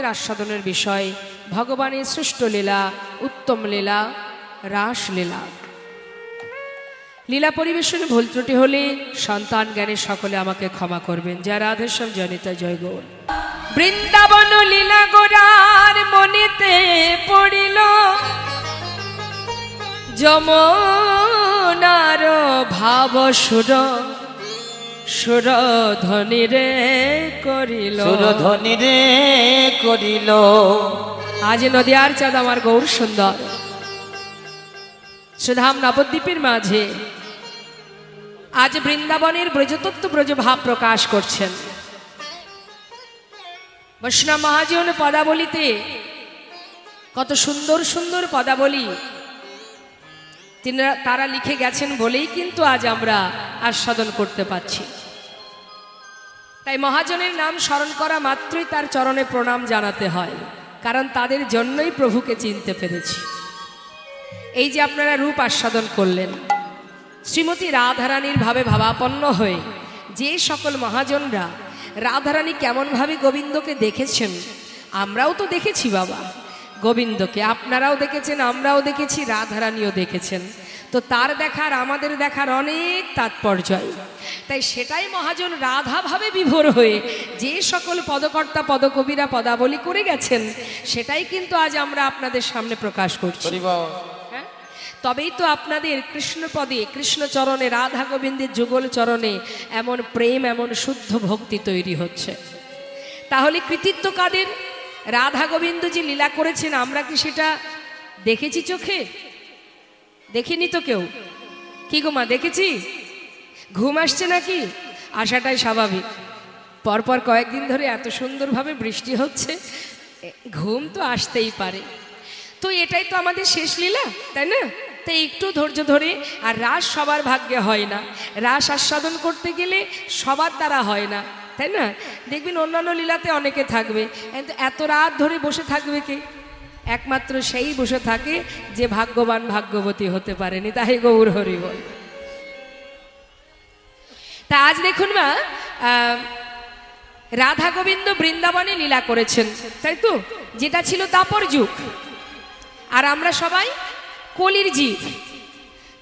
आस्वादনের বিষয় ভগবানের সৃষ্ট লীলা, উত্তম লীলা, রাস লীলা। লীলা পরিবেশনে ভুল ত্রুটি হলে সন্তান জ্ঞানে সকলে আমাকে ক্ষমা করবেন। জয় রাধেশ্যাম, জয়নিতা, জয় গৌর। বৃন্দাবন লীলা গোরার মনেতে পড়িল, যমুনার ভাব সুর সুরধ্বনি রে করিল, সুরধ্বনি রে করিল। আজ নদিয়ার চাঁদ আমার গৌর সুন্দর সুধাম নবদ্বীপের মাঝে আজ বৃন্দাবনের ব্রজতত্ত্ব ব্রজ ভাব প্রকাশ করছেন। বৈষ্ণব মহাজন পদাবলিতে কত সুন্দর সুন্দর পদাবলী তারা লিখে গেছেন বলেই কিন্তু আজ আমরা আস্বাদন করতে পারছি। তাই মহাজনের নাম স্মরণ করা মাত্রই তার চরণে প্রণাম জানাতে হয়, কারণ তাদের জন্যই প্রভুকে চিনতে পেরেছি। এই যে আপনারা রূপ আস্বাদন করলেন, শ্রীমতী রাধারানীর ভাবে ভাবাপন্ন হয়ে যে সকল মহাজনরা রাধারানী কেমনভাবে গোবিন্দকে দেখেছেন, আমরাও তো দেখেছি বাবা গোবিন্দকে, আপনারাও দেখেছেন, আমরাও দেখেছি, রাধারানীও দেখেছেন। তো তার দেখার আমাদের দেখার অনেক তাৎপর্য। তাই সেটাই মহাজন রাধা ভাবে বিভোর হয়ে যে সকল পদকর্তা পদকবিরা পদাবলী করে গেছেন, সেটাই কিন্তু আজ আমরা আপনাদের সামনে প্রকাশ করছি। হ্যাঁ, তবেই তো আপনাদের কৃষ্ণপদে, কৃষ্ণচরণে, রাধা গোবিন্দের যুগল চরণে এমন প্রেম, এমন শুদ্ধ ভক্তি তৈরি হচ্ছে। তাহলে কৃতিত্ব কাদের? রাধা গোবিন্দ যে লীলা করেছেন, আমরা কি সেটা দেখেছি চোখে? দেখিনি তো কেউ। কি গো মা, দেখেছি? ঘুম আসছে নাকি? আসাটাই স্বাভাবিক। পরপর কয়েকদিন ধরে এত সুন্দরভাবে বৃষ্টি হচ্ছে, ঘুম তো আসতেই পারে। তো এটাই তো আমাদের শেষ লীলা, তাই না? তাই একটু ধৈর্য ধরে, আর রাস সবার ভাগ্যে হয় না, রাস আস্বাদন করতে গেলে সবার দ্বারা হয় না, তাই না? দেখবেন অন্যান্য লীলাতে অনেকে থাকবে, কিন্তু এত রাত ধরে বসে থাকবে কে? একমাত্র সেই বসে থাকে যে ভাগ্যবান, ভাগ্যবতী হতে পারেনি। তাই গৌর হরি বল। তা আজ দেখুন মা, রাধা গোবিন্দ বৃন্দাবনে লীলা করেছেন, তাই তো? যেটা ছিল দাপর যুগ, আর আমরা সবাই কলির জীব।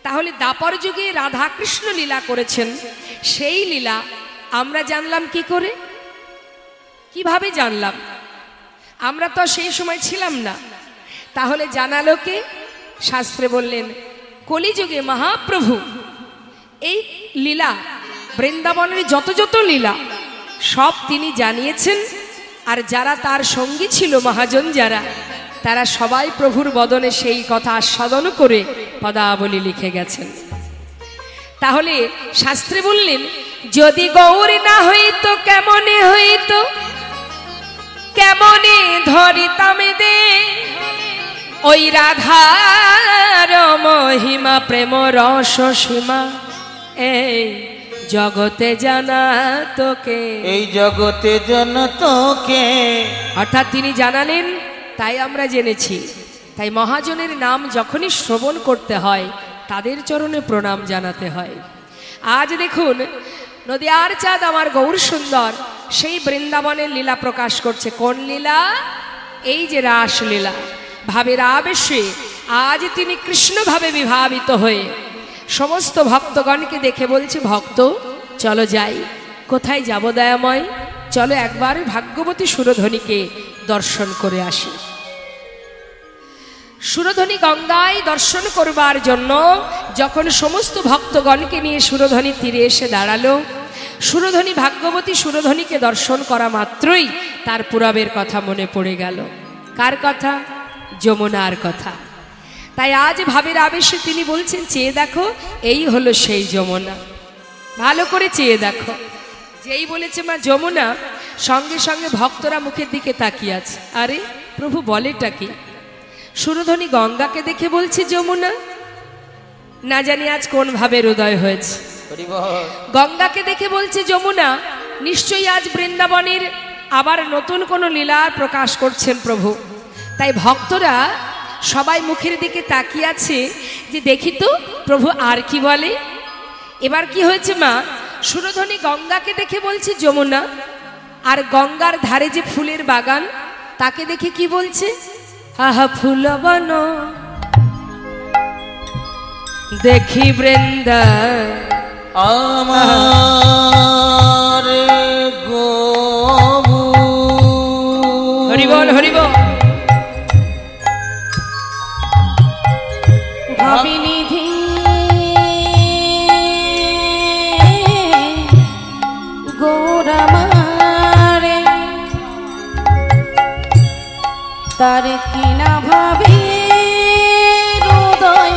তাহলে দাপর যুগে রাধা কৃষ্ণ লীলা করেছেন, সেই লীলা আমরা জানলাম কি করে? কিভাবে জানলাম? আমরা তো সেই সময় ছিলাম না। তাহলে জানালো কে? শাস্ত্রে বললেন কলিযুগে মহাপ্রভু এই লীলা, বৃন্দাবনের যত যত লীলা সব তিনি জানিয়েছেন। আর যারা তার সঙ্গী ছিল, মহাজন যারা, তারা সবাই প্রভুর বদনে সেই কথা আস্বাদন করে পদাবলী লিখে গেছেন। তাহলে শাস্ত্রে বললেন, যদি গৌর না হইতো কেমনে হইতো, কেমনে ধরিতামে দে ওই রাধার মহিমা, প্রেম রস সীমা এই জগতে জানা তোকে, এই জগতে জানা তোকে। অর্থাৎ তিনি জানালেন, তাই আমরা জেনেছি। তাই মহাজনের নাম যখনই শ্রবণ করতে হয়, তাদের চরণে প্রণাম জানাতে হয়। আজ দেখুন নদিয়ার চাঁদ আমার গৌর সুন্দর সেই বৃন্দাবনের লীলা প্রকাশ করছে। কোন লীলা? এই যে রাস লীলা। ভাবের আবেশে আজ তিনি কৃষ্ণ ভাবে বিভাবিত হয়ে সমস্ত ভক্তগণকে দেখে বলছে, ভক্ত চলো যাই। কোথায় যাব দয়াময়? চলো একবার ভাগ্যবতী সুরধ্বনিকে দর্শন করে আসি। সুরধ্বনি গঙ্গায় দর্শন করবার জন্য যখন সমস্ত ভক্তগণকে নিয়ে সুরধ্বনি তীরে এসে দাঁড়ালো, সুরধ্বনি ভাগ্যবতী সুরধ্বনিকে দর্শন করা মাত্রই তার পুরাবের কথা মনে পড়ে গেল। কার কথা? যমুনার কথা। তাই আজ ভাবের আবেশে তিনি বলছেন, চেয়ে দেখো, এই হলো সেই যমুনা। ভালো করে চেয়ে দেখো। যেই বলেছে মা যমুনা, সঙ্গে সঙ্গে ভক্তরা মুখের দিকে তাকিয়ে আছে। আরে প্রভু বলেটা কি? সুরধ্বনি গঙ্গাকে দেখে বলছে যমুনা। না জানি আজ কোন ভাবের উদয় হয়েছে। গঙ্গাকে দেখে বলছে যমুনা। নিশ্চয়ই আজ বৃন্দাবনের আবার নতুন কোনো লীলা প্রকাশ করছেন প্রভু। তাই ভক্তরা সবাই মুখের দিকে তাকিয়ে আছে যে দেখি তো প্রভু আর কি বলে। এবার কি হয়েছে মা? সুরধ্বনি গঙ্গাকে দেখে বলছে যমুনা, আর গঙ্গার ধারে যে ফুলের বাগান তাকে দেখে কি বলছে? আহা ফুলবন দেখি বৃন্দা আমার গবু। হরি বল হরি বল। ভাবিনিধি গৌরামারে তার কিনা ভাবি হৃদয়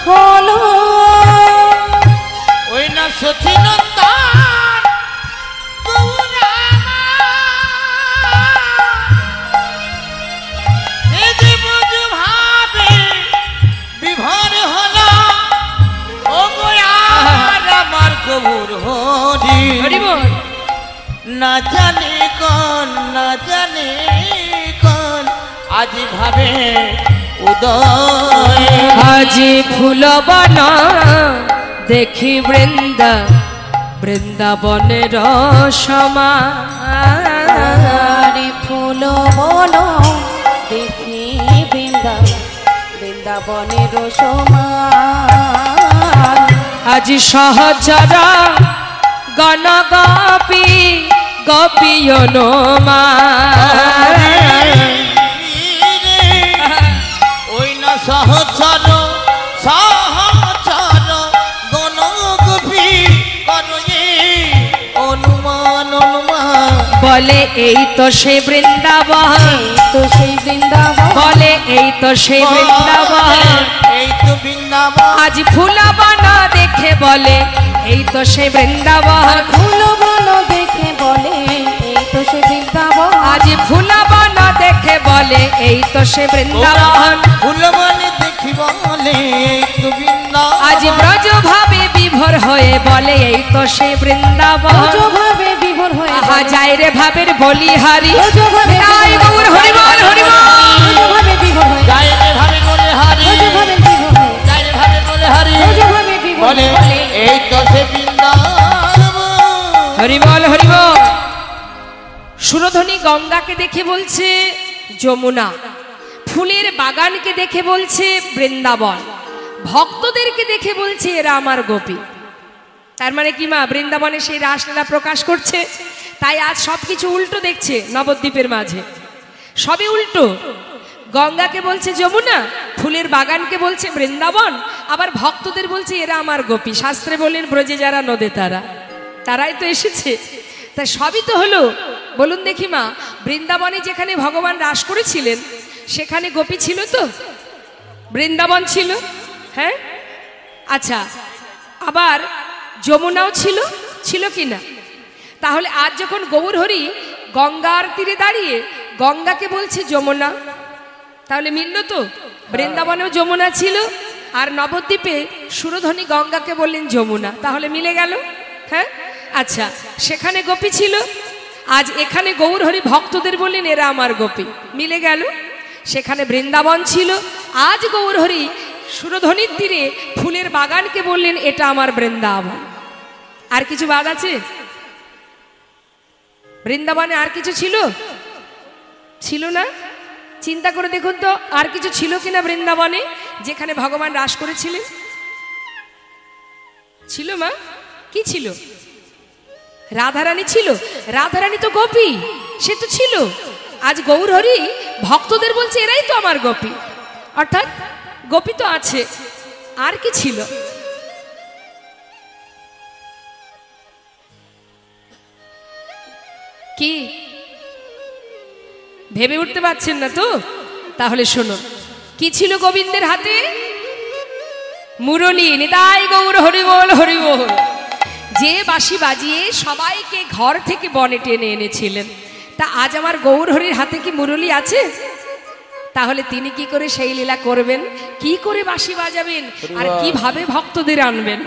হলো ওই না সচিনতার ভাবে বিভোর হলো ও আমার কবুর হরি। হরি বল। না জানি কোন না জানি কোন আজ ভাবে উদয়। আজি ফুলবন দেখি বৃন্দা বৃন্দাবনের সমান। ফুল বলো দেখি বৃন্দাবনের সমান। আজি সহচরা গণ গোপী গোপীয়নমা। ওই না সহচর সহচর গণ গোপী করয়ে অনুমান অনুমান। বলে এই তো সে বৃন্দাবন, তো সেই বৃন্দাবন, বলে এই তো সে বৃন্দাবন। এই তো বৃন্দাবন। আজ ফুলবন দেখে বলে এই তো সে বৃন্দাবন। ফুল বলো দেখে বলে এই তো সে বৃন্দাবন। আজ ফুলবন দেখে বলে এই তো সে বৃন্দাবন। ফুলবনে দেখি বলে এই তো বৃন্দাবন। আজ ব্রজ ভাবে বিভোর হয়ে বলে এই তো সে বৃন্দাবন। ব্রজভাবে বিভোর হয়ে আহা যায় রে ভাবের বলিহারি। ব্রজভাবে তাই গৌর হরি বল হরি বল। ব্রজভাবে বিভোর হয়ে গায়ে ভাবে বলে হারি, ব্রজভাবে বিভোর হয়ে গায়ে ভাবে বলে হারি। ব্রজভাবে বিভোর বলে হয়ে এই তো সে বৃন্দাবন। হরি বল হরি বল। সুরধনী গঙ্গাকে দেখে বলছে যমুনা, ফুলের বাগানকে দেখে বলছে বৃন্দাবন, ভক্তদেরকে দেখে বলছে এরা আমার গোপী। তার মানে কি মা, বৃন্দাবনে সেই রাসলীলা প্রকাশ করছে। তাই আজ সবকিছু উল্টো দেখছে নবদ্বীপের মাঝে, সবই উল্টো। গঙ্গাকে বলছে যমুনা, ফুলের বাগানকে বলছে বৃন্দাবন, আবার ভক্তদের বলছে এরা আমার গোপী। শাস্ত্রে বলেন ব্রজে যারা নদে তারা, তারাই তো এসেছে। তা সবই তো হলো। বলুন দেখি মা, বৃন্দাবনে যেখানে ভগবান রাস করেছিলেন সেখানে গোপী ছিল তো? বৃন্দাবন ছিল, হ্যাঁ। আচ্ছা, আবার যমুনাও ছিল, ছিল কি না? তাহলে আজ যখন গৌর হরি গঙ্গার তীরে দাঁড়িয়ে গঙ্গাকে বলছে যমুনা, তাহলে মিলল তো? বৃন্দাবনেও যমুনা ছিল, আর নবদ্বীপে সুরধনী গঙ্গাকে বললেন যমুনা, তাহলে মিলে গেল। হ্যাঁ, আচ্ছা, সেখানে গোপী ছিল, আজ এখানে গৌর হরি ভক্তদের বললেন এরা আমার গোপী, মিলে গেল। সেখানে বৃন্দাবন ছিল, আজ গৌর হরি সুরধনীর তীরে ফুলের বাগানকে বললেন এটা আমার বৃন্দাবন। আর কিছু বাদ আছে? বৃন্দাবনে আর কিছু ছিল? ছিল না। চিন্তা করে দেখুন তো, আর কিছু ছিল কিনা বৃন্দাবনে যেখানে ভগবান রাস করেছিলেন? ছিল মা? কি ছিল? রাধারানী ছিল। রাধারানী তো গোপী, সে তো ছিল। আজ গৌর হরি ভক্তদের বলছে এরাই তো আমার গোপী, অর্থাৎ গোপী তো আছে, আর কি ছিল? কি ভেবে উঠতে পারছেন না তো? তাহলে শোনো, কি ছিল গোবিন্দের হাতে? মুরলী। নিতাই গৌর হরি বল হরি বল। যে বাঁশি বাজিয়ে সবাইকে ঘর থেকে বনে টেনে এনেছিলেন, তা আজ আমার গৌর হরির হাতে কি মুরলী আছে? তাহলে তিনি কি করে সেই লীলা করবেন, কি করে বাঁশি বাজাবেন, আর কিভাবে ভক্তদের আনবেন?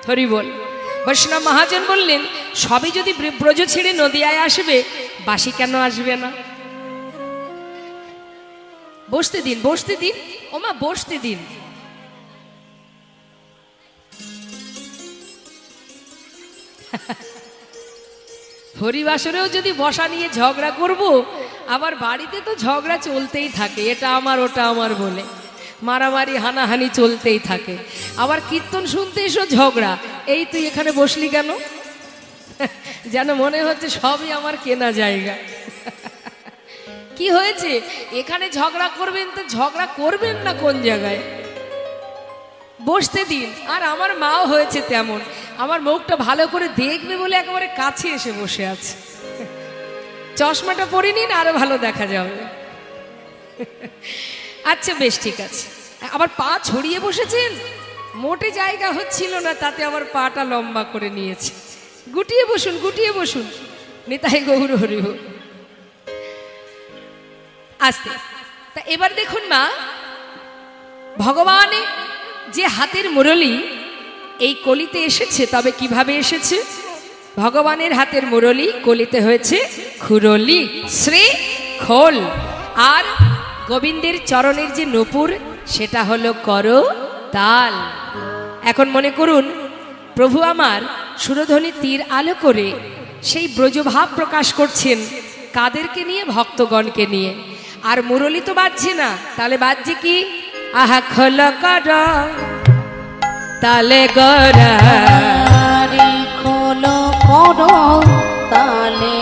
হরি বল। বৈষ্ণব মহাজন বললেন সবই যদি ব্রজ ছেড়ে নদিয়ায় আসবে, বাঁশি কেন আসবে না? বসতে দিন, বসতে দিন ওমা, বসতে দিন। হরিবাসরেও যদি বসা নিয়ে ঝগড়া করব, আবার বাড়িতে তো ঝগড়া চলতেই থাকে, এটা আমার ওটা আমার বলে মারামারি হানাহানি চলতেই থাকে। আবার কীর্তন শুনতে এসো ঝগড়া, এই তুই এখানে বসলি কেন? যেন মনে হচ্ছে সবই আমার কেনা জায়গা। কি হয়েছে? এখানে ঝগড়া করবেন তো ঝগড়া করবেন না কোন জায়গায়? বসতে দিন। আর আমার মাও হয়েছে তেমন, আমার মুখটা ভালো করে দেখবে বলে একেবারে কাছে এসে বসে আছে। চশমাটা পরে নিন, আরো ভালো দেখা যাবে। আচ্ছা বেশ, ঠিক আছে। আবার পা ছড়িয়ে বসেছেন, মোটে জায়গা হচ্ছিল না, তাতে আবার পাটা লম্বা করে নিয়েছে। গুটিয়ে বসুন, গুটিয়ে বসুন। নিতাই গৌর হরি বল। আস্তে। তা এবার দেখুন মা, ভগবান যে হাতের মুরলি এই কলিতে এসেছে, তবে কিভাবে এসেছে? ভগবানের হাতের মুরলি কলিতে হয়েছে খুরলি, শ্রী খোল। আর গোবিন্দের চরণের যে নূপুর, সেটা হলো কর তাল। এখন মনে করুন, প্রভু আমার সুরধ্বনি তীর আলো করে সেই ব্রজভাব প্রকাশ করছেন। কাদেরকে নিয়ে? ভক্তগণকে নিয়ে। আর মুরলি তো বাজছে না, তাহলে বাজছে কি? আহা খোল কর তালে গড়া, খোল কর তালে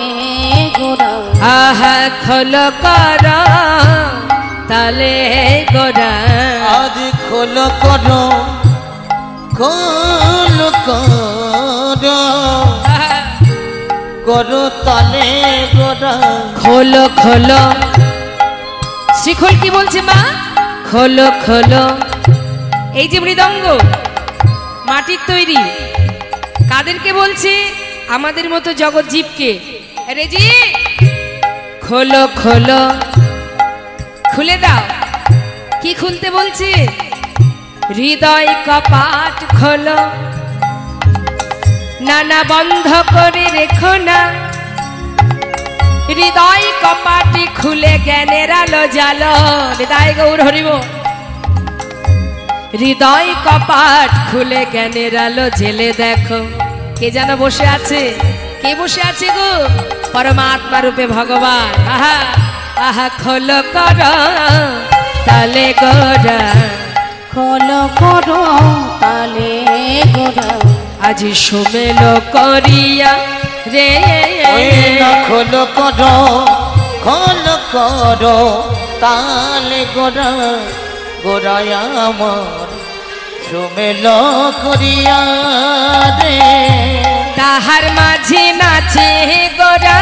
গোড়া, আহা খোল কর তালে গড়া, আজ খোল করো খোল করো করো তালে গোড়া। খোলো খোলো। শ্রীখোল কি বলছে মা? খোলো খোলো। এই যে মৃদঙ্গ মাটির তৈরি, কাদেরকে বলছে? আমাদের মতো জগৎ জীবকে। রেজি, খোলো খোলো, খুলে দাও। কি খুলতে বলছে? হৃদয় কপাট খোলো, নানা বন্ধ করে রেখো না। হৃদয় কপাটি খুলে জ্ঞানের আলো জালো। হৃদয় গৌর হরিব। হৃদয় কপাট খুলে জ্ঞানের আলো জেলে দেখো, কে যেন বসে আছে। কে বসে আছে গো? পরমাত্মা রূপে ভগবান। আহা আহা খোল কর তালে গোড়া, খোল কর তালে গোড়া, আজি সুমেল করিয়া রে। খোল করো খোল করো তালে গোড়া, গোড়ায় আমার সুমেল করিয়া রে। তাহার মাঝে নাচে গোরা,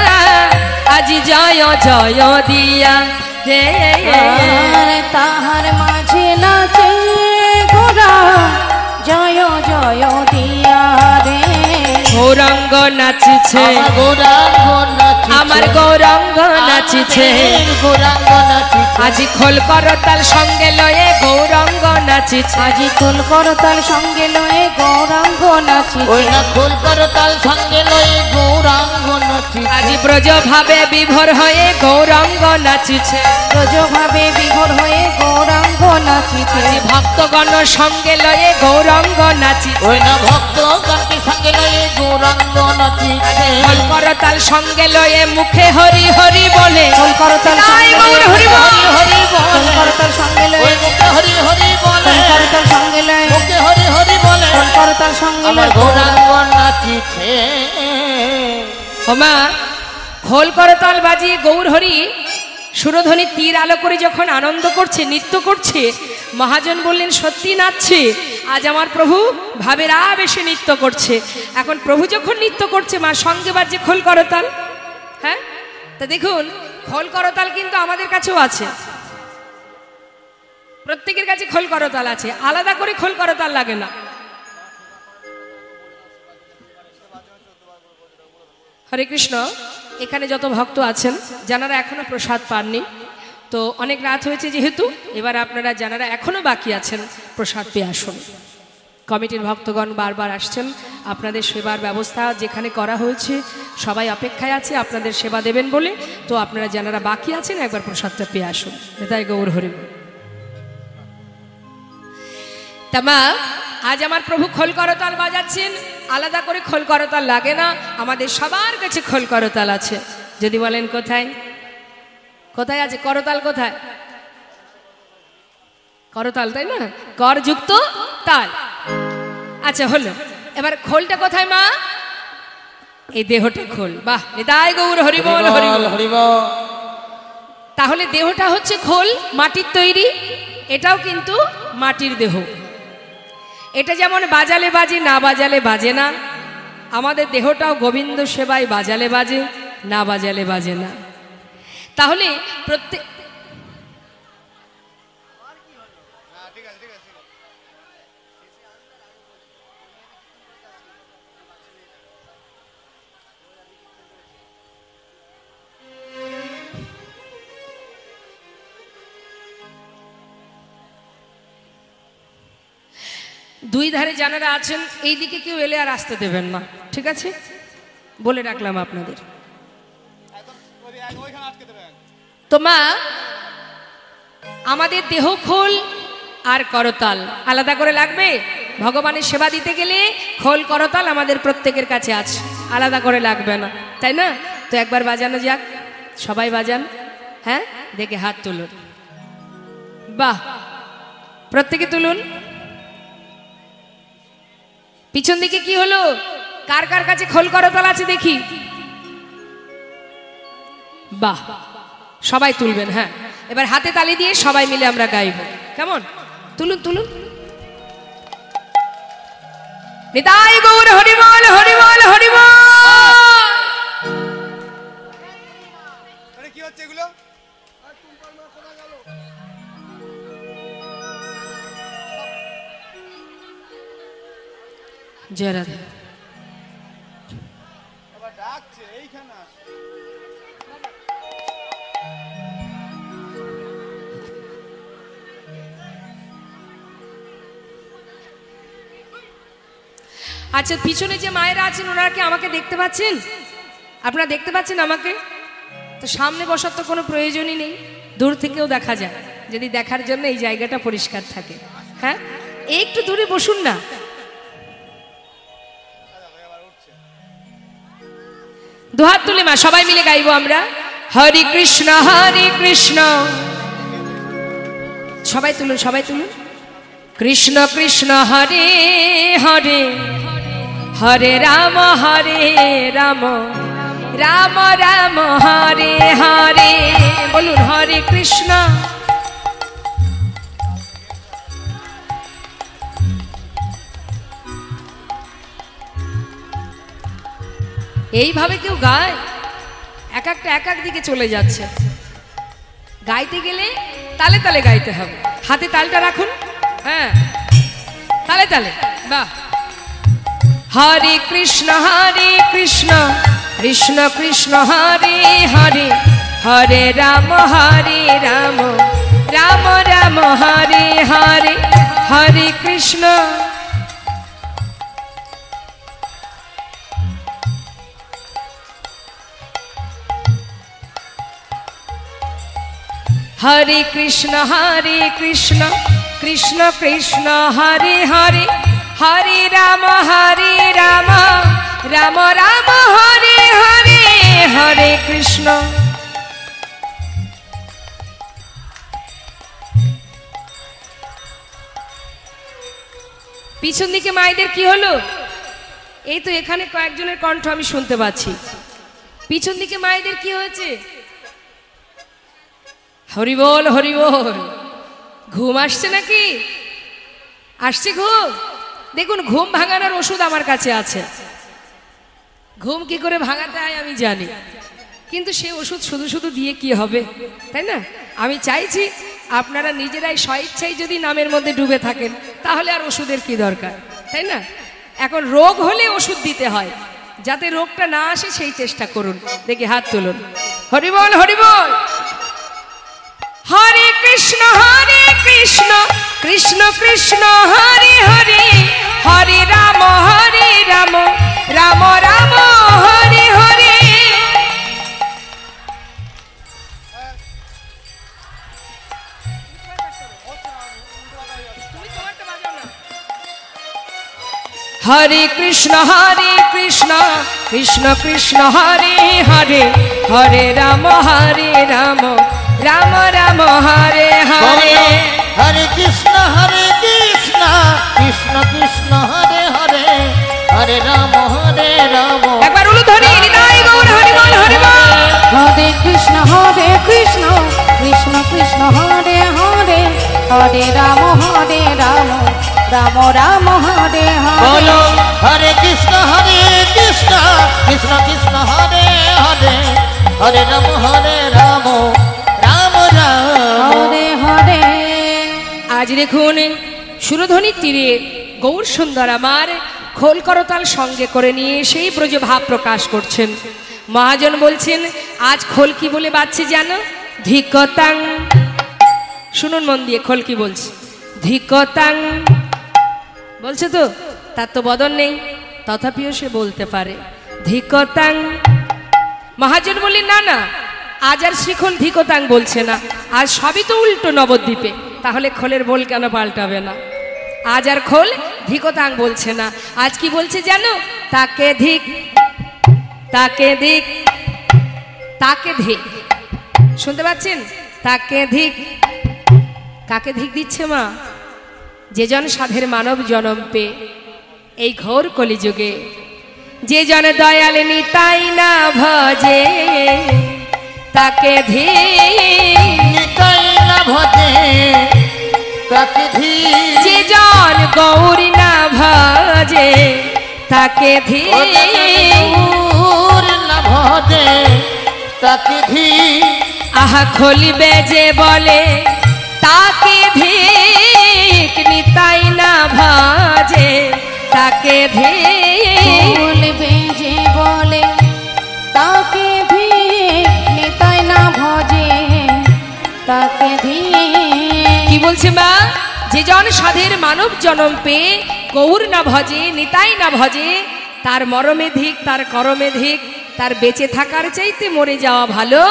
আজি জয় জয় দিয়া রে। তাহার মাঝে নাচে গোরা, জয় জয় দিয়া রে। গৌরাঙ্গ নাচিছে, আমার গৌরাঙ্গ নাচিছে। আজি খোল করতাল সঙ্গে লয়ে গৌরাঙ্গ নাচিছে। আজি খোল করতাল সঙ্গে লয়ে গৌরাঙ্গ নাচিছে। খোল করতাল সঙ্গে লয়ে গৌরাঙ্গ নাচিছে। আজি ব্রজ ভাবে বিভোর হয়ে গৌরাঙ্গ নাচিছে। ব্রজ ভাবে বিভোর হয়ে গৌরাঙ্গ নাচিছে। আজি ভক্তগণ সঙ্গে লয়ে গৌরাঙ্গ নাচিছে। ওই না ভক্তগণকে সঙ্গে লয়ে গৌরাঙ্গ নাচিছে। খোল করতাল সঙ্গে লয়ে মুখে হরি হরি বলে। খোল করতাল সঙ্গে লয়ে হরি বল। হরি খোল করতাল সঙ্গে লয়ে মুখে হরি হরি বলে। খোল করতাল সঙ্গে লয়ে মুখে হরি হরি বলে। খোল করতাল সঙ্গে আমার লয়ে গৌরাঙ্গ নাচিছে। ওমা, খোল করতাল বাজিয়ে গৌর হরি সুরধ্বনি তীর আলো করে যখন আনন্দ করছে, নৃত্য করছে, মহাজন বললেন সত্যি নাচছে। আজ আমার প্রভু ভাবের আবেশে নৃত্য করছে। এখন প্রভু যখন নৃত্য করছে, মা সঙ্গে বাজছে খোল করতাল। হ্যাঁ, তা দেখুন খোল করতাল কিন্তু আমাদের কাছেও আছে, প্রত্যেকের কাছে খোল করতাল আছে, আলাদা করে খোল করতাল লাগে না। হরে কৃষ্ণ। এখানে যত ভক্ত আছেন, যারা এখনো প্রসাদ পাননি, তো অনেক রাত হয়েছে যেহেতু, এবার আপনারা যারা এখনো বাকি আছেন প্রসাদ পেয়ে আসুন। কমিটির ভক্তগণ বারবার আসছেন, আপনাদের সেবার ব্যবস্থা যেখানে করা হয়েছে সবাই অপেক্ষায় আছে আপনাদের সেবা দেবেন বলে। তো আপনারা যারা বাকি আছেন একবার প্রসাদটা পেয়ে আসুন। তাই গৌর হরি। তামা আজ আমার প্রভু খোল করতাল বাজাচ্ছেন, আলাদা করে খোল করতাল লাগে না, আমাদের সবার কাছে খোল করতাল আছে। যদি বলেন কোথায়? কোথায় আছে করতাল? কোথায় করতাল, তাই না? করযুক্ত তাল। আচ্ছা হলো, এবার খোলটা কোথায় মা? এই দেহটা খোল। বাহ, নিতাই গৌর হরি বল হরি বল হরি বল। তাহলে দেহটা হচ্ছে খোল, মাটির তৈরি, এটাও কিন্তু মাটির দেহ। এটা যেমন বাজালে বাজে, না বাজালে বাজে না, আমাদের দেহটাও গোবিন্দ সেবায় বাজালে বাজে, না বাজালে বাজে না। তাহলে প্রত্যেক দুই ধারে যারা আছেন এই দিকে কেউ এলে আর আসতে দেবেন না, ঠিক আছে? বলে রাখলাম আপনাদের। তো মা, আমাদের দেহ খোল আর করতাল আলাদা করে লাগবে। ভগবানের সেবা দিতে গেলে খোল করতাল আমাদের প্রত্যেকের কাছে আছে, আলাদা করে লাগবে না, তাই না? তো একবার বাজানো যাক, সবাই বাজান। হ্যাঁ, দেখে হাত তুলুন। বাহ, প্রত্যেকে তুলুন। পিছন দিকে কি হলো? কার কার কাছে খোল করতাল আছে দেখি? বাহ, সবাই তুলবেন। হ্যাঁ, এবার হাতে তালি দিয়ে সবাই মিলে আমরা গাইব, কেমন? তুলুন তুলুন। নিতাই গৌর হরি বল হরি বল হরি বল। কি হচ্ছে এগুলো? জয় রাধা। আবার ডাকছে এইখানে আসো। আচ্ছা, পিছনে যে মায়েরা আছেন ওনারা কি আমাকে দেখতে পাচ্ছেন? আপনারা দেখতে পাচ্ছেন আমাকে? তো সামনে বসার তো কোনো প্রয়োজনই নেই, দূর থেকেও দেখা যায়, যদি দেখার জন্য এই জায়গাটা পরিষ্কার থাকে। হ্যাঁ, একটু দূরে বসুন না। দুহাত তুলে মা সবাই মিলে গাইবো আমরা, হরে কৃষ্ণ হরে কৃষ্ণ। সবাই তুলুন, সবাই তুলুন। কৃষ্ণ কৃষ্ণ হরে হরে, হরে রাম রাম রাম হরে হরে। বলুন হরে কৃষ্ণ। এইভাবে কেউ গায়? এক একটা এক এক দিকে চলে যাচ্ছে। গাইতে গেলে তালে তালে গাইতে হবে। হাতে তালটা রাখুন। হ্যাঁ, তালে তালে। বাহ। হরে কৃষ্ণ কৃষ্ণ কৃষ্ণ হরে হরে, হরে রাম রাম রাম হরে হরে। হরে কৃষ্ণ। হরে কৃষ্ণ কৃষ্ণ কৃষ্ণ হরে হরে, হরে রাম রাম রাম হরে হরে। হরে কৃষ্ণ। পিছন দিকে মায়েদের কি হলো? এই তো এখানে কয়েকজনের কণ্ঠ আমি শুনতে পাচ্ছি। পিছন দিকে মায়েদের কি হয়েছে? হরি বল হরি বল। ঘুম আসছে নাকি? আসছে ঘুম? দেখুন, ঘুম ভাঙানোর ওষুধ আমার কাছে আছে। ঘুম কি করে ভাঙাতে হয় আমি জানি, কিন্তু সে ওষুধ শুধু শুধু দিয়ে কি হবে, তাই না? আমি চাইছি আপনারা নিজেরাই স্বইচ্ছায় যদি নামের মধ্যে ডুবে থাকেন তাহলে আর ওষুধের কি দরকার, তাই না? এখন রোগ হলে ওষুধ দিতে হয়, যাতে রোগটা না আসে সেই চেষ্টা করুন। দেখি হাত তুলুন। হরি বল হরি বল। হরে কৃষ্ণ কৃষ্ণ কৃষ্ণ হরে হরে, হরে রাম রাম রাম হরে হরে। হরে কৃষ্ণ কৃষ্ণ কৃষ্ণ হরে হরে, হরে রাম রাম রাম রাম হরে হরে। বলো হরে কৃষ্ণ কৃষ্ণ কৃষ্ণ হরে হরে, হরে রাম একবার উলুধ্বনি নিতাই গৌর হরি বল হরি বল। হরে কৃষ্ণ কৃষ্ণ কৃষ্ণ হরে হরে, হরে রাম রাম রাম হরে হরে। বলো হরে কৃষ্ণ কৃষ্ণ কৃষ্ণ হরে হরে, হরে রাম রাম রাম হরে হরে। আজ দেখুন সুরধ্বনির তীরে গৌর সুন্দর আমার খোল করতাল সঙ্গে করে নিয়ে সেই ব্রজ ভাব প্রকাশ করছেন। মহাজন বলছেন আজ খোল কি বলে বাজছে জানো? ধিকতাং। শুনুন মন দিয়ে, খোল কি বলছে? ধিকতাং বলছে তো, তার তো বদন নেই, তথাপিও সে বলতে পারে ধিকতাং। মহাজন বললেন না না, আজ আর শ্রীখোল ধিকতাং বলছে না, আজ সবই তো উল্টো নবদ্বীপে, তাহলে খোলের বল কেন পাল্টাবে না? আজ আর খোল ধিকতাং বলছে না, আজ কি বলছে জানো? তাকে ধিক তাকে ধিক তাকে ধিক। শুনতে পাচ্ছেন? তাকে ধিক। কাকে ধিক দিচ্ছে মা? যে জন সাধের মানব জনম পে এই ঘোর কলিযুগে যে জন দয়াল নিতাই না ভজে, তাকে ধিক নিতাই না ভজে, তাকে ধিক। যে জন গৌরী না ভজে, তাকে ধিক না ভজে, তাকে ধিক। আহা খলিবে যে বলে তাকে ধিক, নিতাই না ভজে তাকে ধিক। বলবে যে বলে তাকে ধিক, নিতাই না ভজে তাকে ধিক। কি বলছে মা? যে জন সাধের মানব জনম পেয়ে গৌর না ভজে, নিতাই না ভজে, তার মরমে ধিক, তার করমে ধিক, তার বেঁচে থাকার চাইতে মরে যাওয়া ভালো।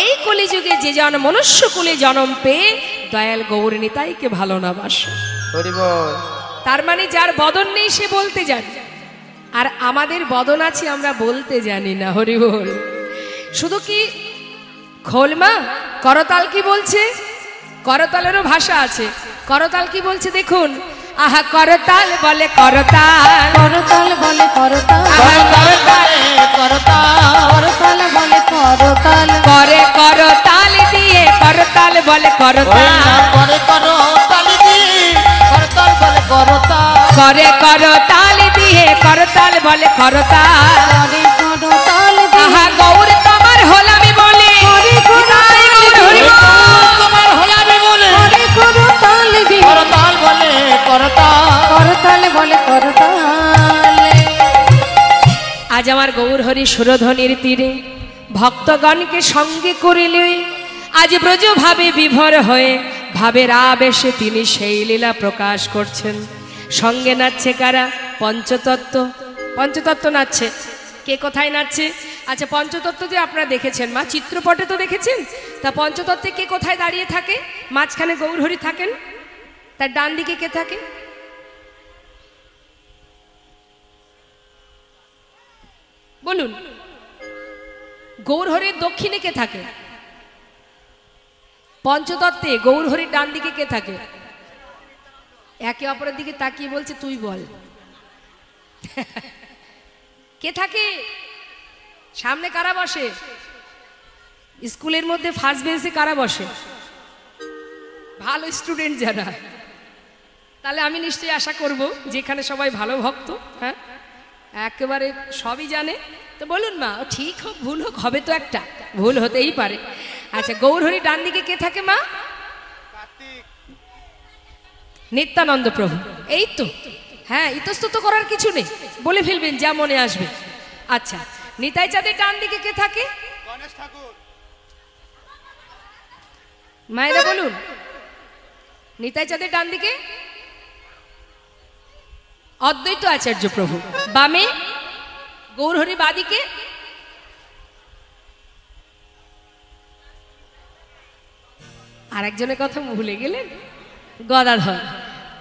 এই কলিযুগে যে জন মনুষ্য কুলে জন্ম পেয়ে দয়াল গৌর নিতাইকে ভালো না বাসে, তার মানে যার বদন নেই সে বলতে জানে, আর আমাদের বদন আছে আমরা বলতে জানি না। হরি বল। শুধু কি খোল মা? করতাল কি বলছে? করতালেরও ভাষা আছে। করতাল কি বলছে দেখুন। আহা করতাল বলে করতাল, করতাল বলে করতাল, আহা করতাল করতাল বলে করতাল, করে করতাল দিয়ে করতাল বলে করতাল, করে করতাল দিয়ে করতাল বলে করতাল, করে করতাল দিয়ে করতাল বলে করতাল। করে করতাল আহা গৌর তোমার হলামি বলে, নিতাই গৌর হরি বল। তোমার হলাবে বলে করে করতাল দিয়ে করতাল বলে করতাল। করতাল বলে করতাল। আজ আমার গৌর হরি সুরধ্বনির তীরে ভক্তগণকে সঙ্গে করিলে আজ ব্রজ ভাবে বিভোর হয়ে ভাবের আবেশে তিনি সেই লীলা প্রকাশ করছেন। সঙ্গে নাচছে কারা? পঞ্চতত্ত্ব। পঞ্চতত্ত্ব নাচছে। কে কোথায় নাচছে? আচ্ছা, পঞ্চতত্ত্ব যে আপনারা দেখেছেন মা, চিত্রপটে তো দেখেছেন। তা পঞ্চতত্ত্বে কে কোথায় দাঁড়িয়ে থাকে? মাঝখানে গৌরহরি থাকেন, তার ডান দিকে কে থাকে? বলুন। গৌরহরির দক্ষিণে কে থাকে? পঞ্চতত্ত্বে গৌরহরির ডান দিকে কে থাকে? একে অপরের দিকে তাকিয়ে বলছে তুই বল। কে থাকে? সামনে কারা বসে? স্কুলের মধ্যে ফার্স্ট বেঞ্চে কারা বসে? ভালো স্টুডেন্ট যারা। তাহলে আমি নিশ্চয়ই আশা করব যেখানে সবাই ভালো ভক্ত, হ্যাঁ একেবারে সবই জানে। তো বলুন মা, ঠিক হোক ভুল হোক হবে তো একটা, ভুল হতেই পারে। আচ্ছা, গৌরহরি ডান দিকে কে থাকে মা? নিত্যানন্দ প্রভু। এই তো, হ্যাঁ, ইতস্তত করার কিছু নেই, বলে ফেলবেন যা মনে আসবে। আচ্ছা, নিতাই চাঁদের ডান দিকে কে থাকে? গণেশ ঠাকুর। মায়েরা বলুন, নিতাই চাঁদের ডান দিকে অদ্বৈত আচার্য প্রভু, বামে গৌরহরি, বাদিকে আর একজনের কথা ভুলে গেলেন, গদাধর।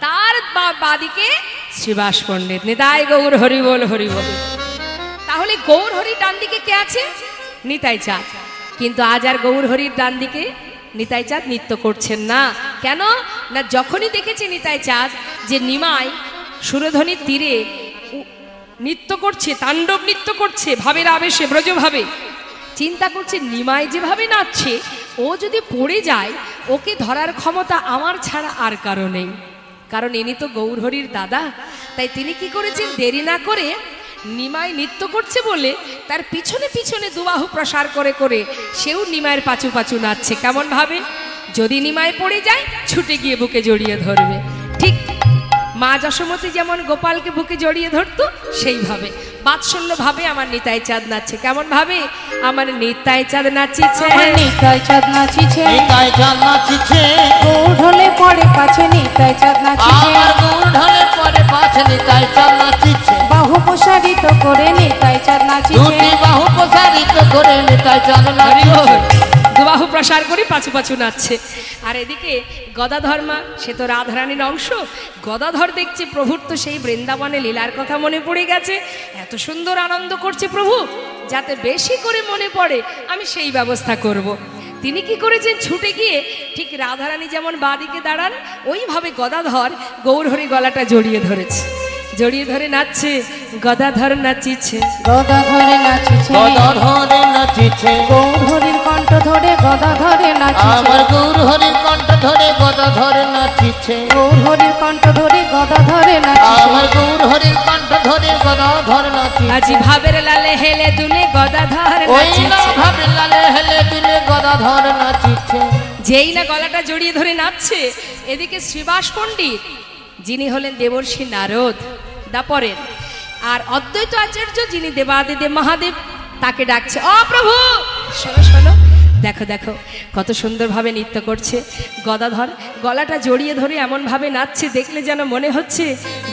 তার বাদিকে শ্রীবাস পণ্ডিত। নিতাই গৌর হরি বল হরি বল। তাহলে গৌর হরির ডান দিকে কে আছে? নিতাই চাঁদ। কিন্তু আজ আর গৌর হরির ডান দিকে নিতাই চাঁদ নৃত্য করছেন না। কেন না, যখনই দেখেছে নিতাই চাঁদ যে নিমাই সুরধ্বনির তীরে নৃত্য করছে, তাণ্ডব নৃত্য করছে ভাবের আবেশে ব্রজভাবে, চিন্তা করছে নিমাই যেভাবে নাচছে ও যদি পড়ে যায় ওকে ধরার ক্ষমতা আমার ছাড়া আর কারো নেই, কারণ ইনি তো গৌরহরির দাদা। তাই তিনি কি করেছেন, দেরি না করে নিমাই নৃত্য করছে বলে তার পিছনে পিছনে দুবাহু প্রসার করে করে সেও নিমাইয়ের পাচু পাচু নাচছে। কেমন ভাবে, যদি নিমাই পড়ে যায় ছুটে গিয়ে বুকে জড়িয়ে ধরবে। ঠিক মা যশোমতী যেমন গোপালকে বুকে জড়িয়ে ধরতো সেইভাবে বাৎসল্য ভাবে আমার নিতাই চাঁদ নাচছে। কেমন ভাবে, আমার নিতাই চাঁদ নাচিছে, নিতাই চাঁদ নাচিছে, নিতাই চাঁদ নাচিছে, গৌর ঢলে পড়ে পাছে নিতাই চাঁদ নাচিছে, আমার গৌর ঢলে পড়ে পাছে নিতাই চাঁদ নাচিছে, বাহু প্রসারিত করে নিতাই চাঁদ নাচিছে, দুটি বাহু প্রসারিত করে নিতাই চাঁদ নাচিছে, দুবাহু প্রসার করে পাচু পাচু নাচছে। আর এদিকে গদাধর মা, সে তো রাধারানীর অংশ, গদাধর দেখছে প্রভুর তো সেই বৃন্দাবনে লীলার কথা মনে পড়ে গেছে, এত সুন্দর আনন্দ করছে প্রভু, যাতে বেশি করে মনে পড়ে আমি সেই ব্যবস্থা করব। তিনি কি করেছেন, ছুটে গিয়ে ঠিক রাধারানী যেমন বাঁদিকে দাঁড়ান ওইভাবে গদাধর গৌরহরি গলাটা জড়িয়ে ধরেছে, জড়িয়ে ধরে নাচছে, গদাধর নাচিছে, গদাধরে নাচিছে, গদাধরে নাচিছে, গৌর হরির কণ্ঠ ধরে গদাধরে নাচিছে, আমার গৌর হরির কণ্ঠ ধরে গদাধরে নাচিছে, গৌর হরির কণ্ঠ ধরে গদাধরে নাচিছে, আমার গৌর হরির কণ্ঠ ধরে গদাধর নাচিছে, আজি ভাবের লালে হেলে দুলে গদাধর ওই না নাচিছে। ভাবে লালে হেলে দিলে গদাধর নাচিছে, যেই না গলাটা জড়িয়ে ধরে নাচছে, এদিকে শ্রীবাস পণ্ডিত যিনি হলেন দেবর্ষি নারদ দাপরের, আর অদ্বৈত আচার্য যিনি দেবাদিদেব মহাদেব তাকে ডাকছে, ও প্রভু শোনো শোনো, দেখো দেখো কত সুন্দরভাবে নৃত্য করছে গদাধর, গলাটা জড়িয়ে ধরে এমনভাবে নাচছে, দেখলে যেন মনে হচ্ছে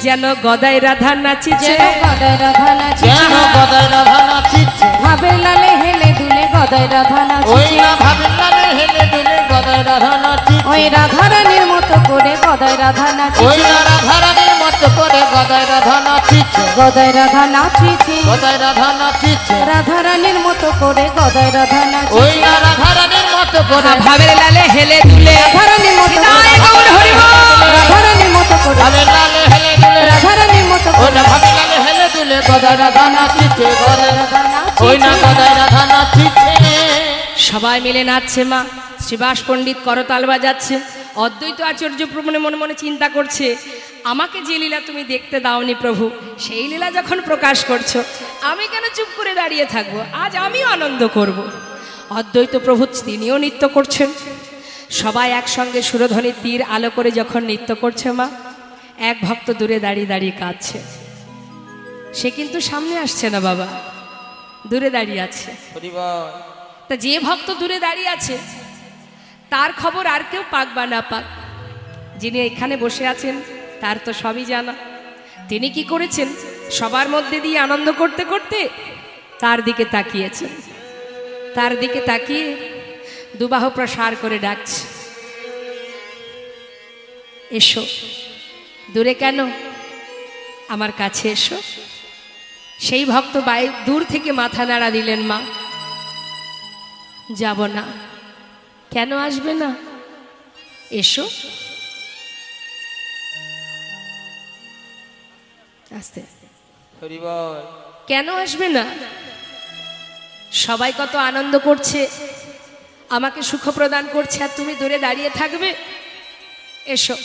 যেন গদাই রাধা নাচিছে, যেন গদাই রাধা নাচিছে, যেন গদাই রাধা নাচিছে, ভাবের লালে হেলে দুলে গদাই রাধা ওই নাচিছে, না ভাবে লালে হেলে দিলে গদাই রাধা নাচিছে, ওই রাধারানীর মতো করে গদাই রাধা ওই নাচিছে, না রাধারানীর মতো করে গদাই রাধা নাচিছে, গদাই রাধা নাচিছে, গদাই রাধা নাচিছে, রাধারানীর মতো করে গদাই রাধা ওই নাচিছে, না রাধারানীর মতো করে ভাবের লালে হেলে দুলে রাধারানীর মতো করে, নিতাই গৌর হরি বল। রাধারানীর মতো করে, ভাবে লালে হেলে দিলে, রাধারানীর মতো ওই করে না ভাবে লালে হেলে দিলে গদাই রাধা নাচিছে, গদাই রাধা ওই না গদাই রাধা নাচিছে। সবাই মিলে নাচছে মা, শ্রীবাস পণ্ডিত করতাল বাজাচ্ছে, অদ্বৈত আচার্য মনে মনে মনে চিন্তা করছে, আমাকে যে লীলা তুমি দেখতে দাওনি প্রভু, সেই লীলা যখন প্রকাশ করছো আমি কেন চুপ করে দাঁড়িয়ে থাকবো, আজ আমিও আনন্দ করব। অদ্বৈত প্রভু তিনিও নৃত্য করছেন, সবাই একসঙ্গে সুরধ্বনির তীর আলো করে যখন নৃত্য করছে মা, এক ভক্ত দূরে দাঁড়িয়ে দাঁড়িয়ে কাঁদছে, সে কিন্তু সামনে আসছে না বাবা, দূরে দাঁড়িয়ে আছে। তা যে ভক্ত দূরে দাঁড়িয়ে আছে তার খবর আর কেউ পাক বা না পাক, যিনি এখানে বসে আছেন তার তো সবই জানা। তিনি কি করেছেন, সবার মধ্যে দিয়ে আনন্দ করতে করতে তার দিকে তাকিয়েছেন, তার দিকে তাকিয়ে দুবাহু প্রসার করে ডাকছে, এসো। দূরে কেন, আমার কাছে এসো। সেই ভক্ত দূর থেকে মাথা নাড়া দিলেন, মা যাব না। কেন আসবে না, এসো। আস্তে কেন আসবে না, সবাই কত আনন্দ করছে, আমাকে সুখ প্রদান করছে, আর তুমি দূরে দাঁড়িয়ে থাকবে, এসো।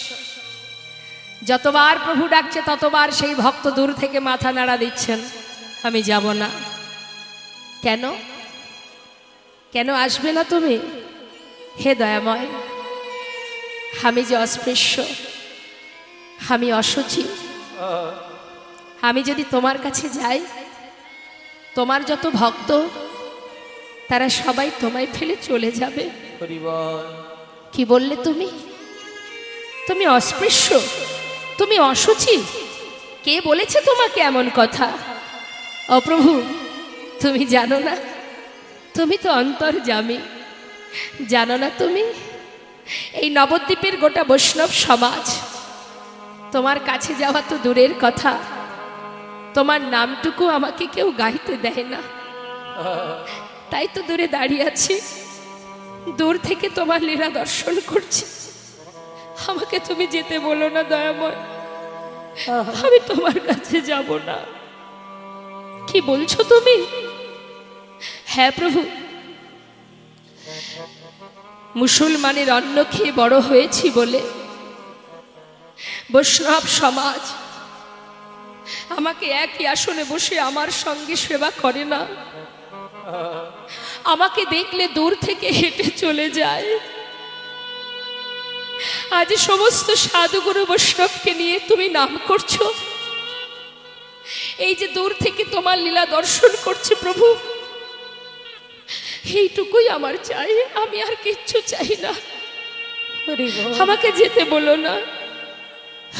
যতবার প্রভু ডাকছে ততবার সেই ভক্ত দূর থেকে মাথা নাড়া দিচ্ছেন, আমি যাব না। কেন, কেন আসবে না তুমি? হে দয়াময়, আমি যে অস্পৃশ্য, আমি অসুচি, আমি যদি তোমার কাছে যাই, তোমার যত ভক্ত তারা সবাই তোমায় ফেলে চলে যাবে। কি বললে তুমি? তুমি অস্পৃশ্য, তুমি অসুচি? কে বলেছে তোমাকে এমন কথা? ও প্রভু, তুমি জানো না, তুমি তো অন্তর্যামী, জানো না তুমি এই নবদ্বীপের গোটা বৈষ্ণব সমাজ তোমার কাছে যাওয়া তো দূরের কথা, তোমার নামটুকু আমাকে কেউ গাইতে দেয় না, তাই তো দূরে দাঁড়িয়ে আছি। দূর থেকে তোমার লীলা দর্শন করছি, আমাকে তুমি যেতে বলো না দয়াময়, আমি তোমার কাছে যাব না। কি বলছো তুমি? হ্যাঁ প্রভু, মুসলমানের অন্ন খেয়ে বড় হয়েছি বলে বৈষ্ণব সমাজ আমাকে একই আসনে বসে আমার সঙ্গে সেবা করে না, আমাকে দেখলে দূর থেকে হেঁটে চলে যায়। আজ সমস্ত সাধুগুরু বৈষ্ণবকে নিয়ে তুমি নাম করছো, এই যে দূর থেকে তোমার লীলা দর্শন করছে প্রভু, এইটুকুই আমার চাই, আমি আর কিচ্ছু চাই না। আমাকে যেতে বলো না।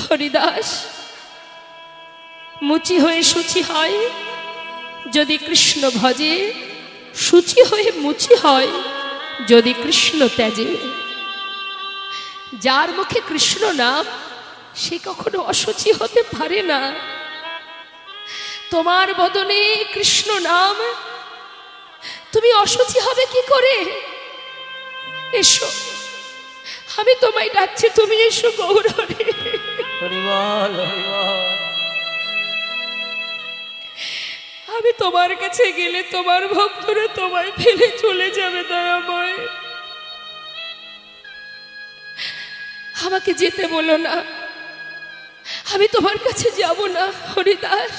হরিদাস, মুচি হয়ে শুচি হয় যদি কৃষ্ণ ভজে, শুচি হয়ে মুচি হয় যদি কৃষ্ণ ত্যাজে। যার মুখে কৃষ্ণ নাম সে কখনো অশুচি হতে পারে না। তোমার বদনে কৃষ্ণ নাম, তুমি অশুচি হবে কি করে? এসো, আমি তোমায় ডাকছি, তুমি এসো গৌরহরি। আমি তোমার কাছে গেলে তোমার ভক্তরা তোমায় ফেলে চলে যাবে দয়াময়, আমাকে যেতে বলো না, আমি তোমার কাছে যাব না। হরিদাস,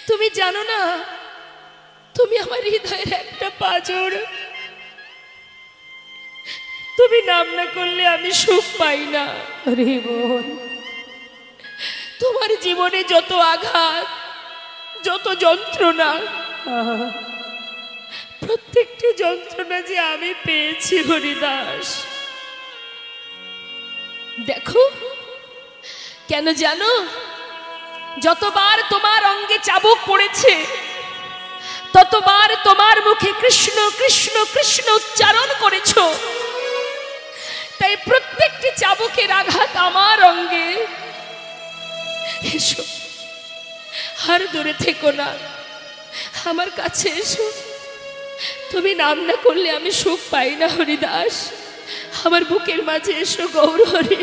তুমি জানো না তুমি আমার হৃদয়ের একটা পাঁজর, তুমি নাম না করলে আমি সুখ পাই না। তোমার জীবনে যত আঘাত, যত যন্ত্রণা, প্রত্যেকটি যন্ত্রণা যে আমি পেয়েছি হরিদাস, দেখো কেন জানো? যতবার তোমার অঙ্গে চাবুক পড়েছে, ততবার তোমার মুখে কৃষ্ণ কৃষ্ণ কৃষ্ণ উচ্চারণ করেছো, তাই প্রত্যেকটি চাবুকের আঘাত আমার অঙ্গে। এসো, আর দূরে থেকো না, আমার কাছে এসো। তুমি নাম না করলে আমি সুখ পাই না হরিদাস, আমার বুকের মাঝে এসো গৌরহরি।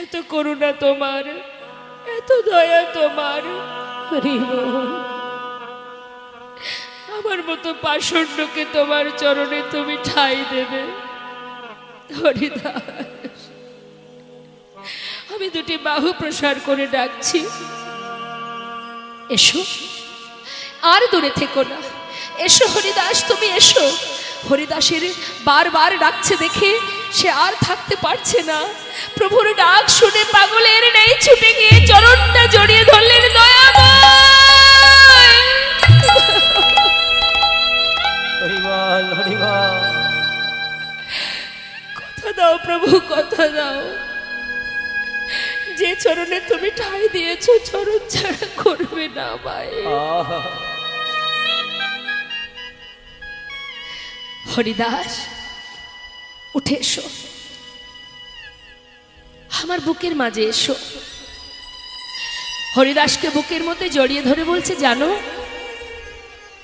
এত করুণা তোমার, এত দয়া তোমার, আমার মতো পাষণ্ডকে তোমার চরণে তুমি ঠাঁই দেবে হরিদাস। আমি দুটি বাহু প্রসার করে ডাকছি, এসো, আর দূরে থেকো না, এসো হরিদাস, তুমি এসো। হরিদাসের বারবার ডাকছে দেখে সে আর থাকতে পারছে না, প্রভুর ডাক শুনে পাগলের নেই ছুটে গিয়ে চরণটা জড়িয়ে ধরলেন। দয়াময়, কথা দাও প্রভু, কথা দাও, যে চরণে তুমি ঠাঁই দিয়েছো চরণ ছাড়া করবে না ভাই। হরিদাস, উঠে এসো, আমার বুকের মাঝে এসো। হরিদাসকে বুকের মধ্যে জড়িয়ে ধরে বলছে, জানো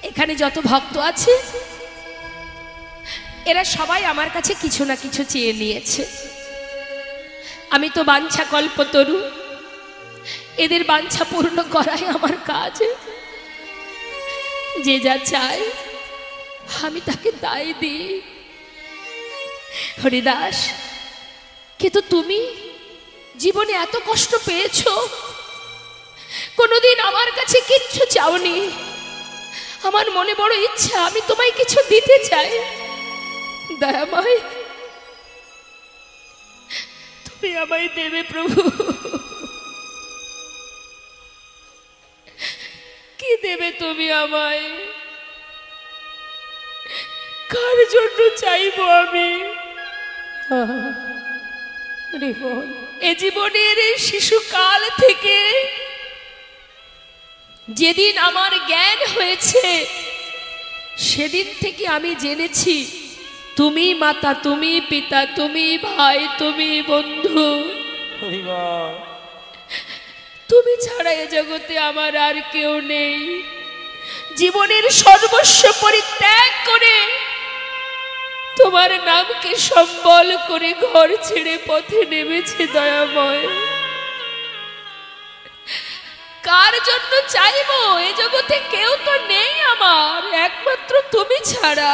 এখানে যত ভক্ত আছে এরা সবাই আমার কাছে কিছু না কিছু চেয়ে নিয়েছে, আমি তো বাঞ্ছা কল্পতরু, এদের বাঞ্ছা পূর্ণ করাই আমার কাজ। যে যা চায় আমি তাকে তাই দিই। হরিদাস, কিন্তু তুমি জীবনে এত কষ্ট পেয়েছো, কোনোদিন আমার কাছে কিচ্ছু চাওনি। আমার মনে বড় ইচ্ছা আমি তোমায় কিছু দিতে চাই। দয়াময়, তুমি আমায় দেবে প্রভু। কি দেবে তুমি আমায়? কার জন্য চাইবো আমি? এ জীবনের শিশুকাল থেকে যেদিন আমার জ্ঞান হয়েছে সেদিন থেকে আমি জেনেছি তুমি মাতা, তুমি পিতা, তুমি ভাই, তুমি বন্ধু, তুমি ছাড়া এ জগতে আমার আর কেউ নেই। জীবনের সর্বস্ব পরিত্যাগ করে তোমার নামকে সম্বল করে ঘর ছেড়ে পথে নেমেছে দয়াময়। কার জন্য চাইবো? এ জগতে কেউ তো নেই আমার, একমাত্র তুমি ছাড়া।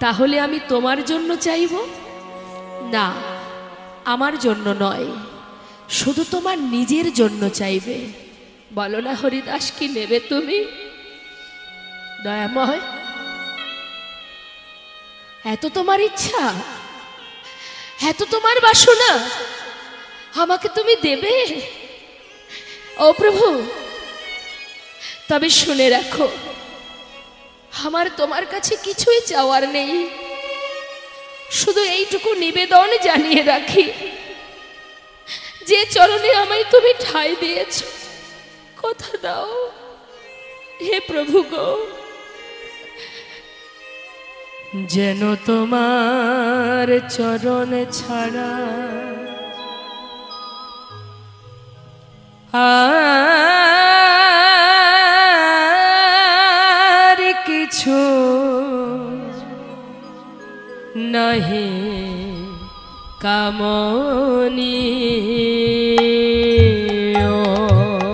তাহলে আমি তোমার জন্য চাইবো? না, আমার জন্য নয়, শুধু তোমার নিজের জন্য চাইবে। বলো না হরিদাস, কি নেবে তুমি? দয়াময়, এত তোমার ইচ্ছা, এত তোমার বাসনা, আমাকে তুমি দেবে? ও প্রভু, তবে শুনে রাখো, আমার তোমার কাছে কিছুই চাওয়ার নেই, শুধু এইটুকু নিবেদন জানিয়ে রাখি, যে চরণে আমায় তুমি ঠাঁই দিয়েছ, কথা দাও হে প্রভু গো, যেন তোমার চরণ ছাড়া আর কিছু নাহি কামনি।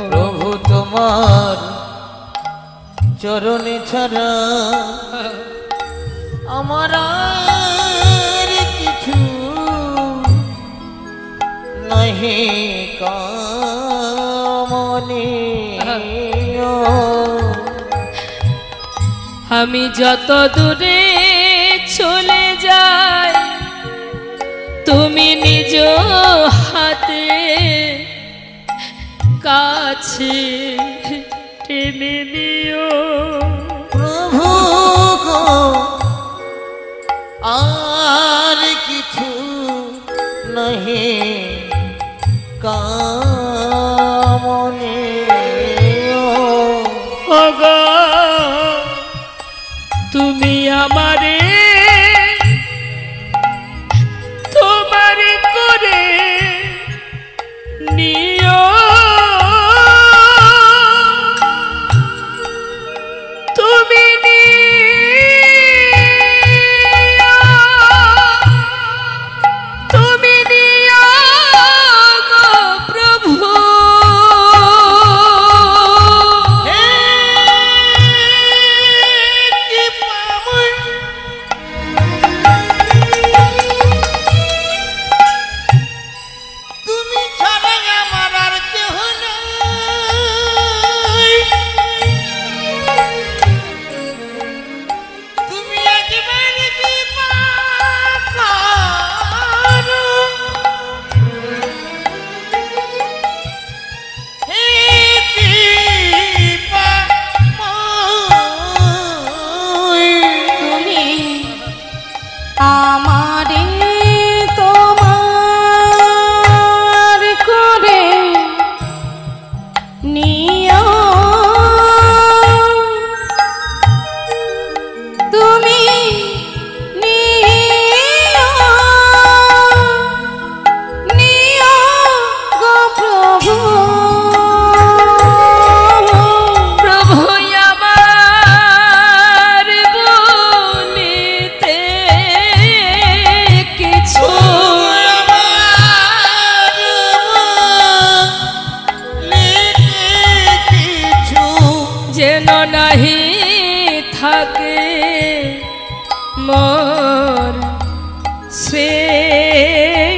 প্রভু তোমার চরণে ছাড়া আমার আর কিছু নাহি কামনি। আমি যত দূরে চলে যাই, তুমি নিজ হাতে কাছে টেনে নিও। প্রভু গো, আর কিছু নাহি কামনি। ওগো, তুমি আমারে তোমার করে নিও, তুমি নিও, তুমি নিও গো প্রভু। তুমি ছাড়া আমার আর কেহ নাই, তুমি একবারে কৃপা করো, হে কৃপাময়। তুমি আমারে তোমার করে নিও, তুমি নিও, নিও গো প্রভু। প্রভু আমার বলিতে কিছু যেন নাহি থাকে মোর শ্রেয়।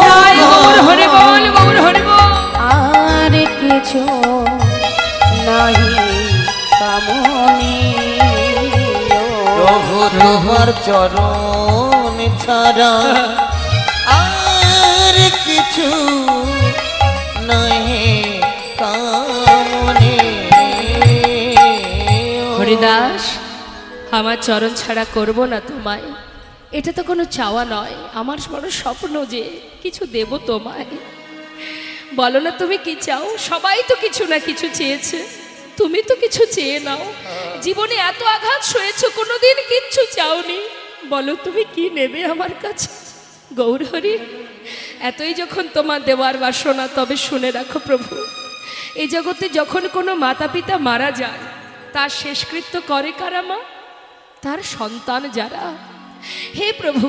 জয় গৌর হরি বল, গৌর হরি বল। আর কিছু নাহি কামনি। প্রভু তোমার চরণ ছাড়া আর কিছু নাহি কামনি। হরিদাস, আমার চরণ ছাড়া করব না তোমায়, এটা তো কোনো চাওয়া নয়, আমার বড় স্বপ্ন যে কিছু দেব তোমায়। বলো না তুমি কি চাও? সবাই তো কিছু না কিছু চেয়েছে, তুমি তো কিছু চেয়ে নাও। জীবনে এত আঘাত সয়েছো, কোনোদিন কিচ্ছু চাওনি, বলো তুমি কি নেবে আমার কাছে? গৌর হরি, এতই যখন তোমার দেওয়ার বাসনা, তবে শুনে রাখো প্রভু, এই জগতে যখন কোনো মাতা পিতা মারা যায় তার শেষকৃত্য করে কারা মা? তার সন্তান যারা। হে প্রভু,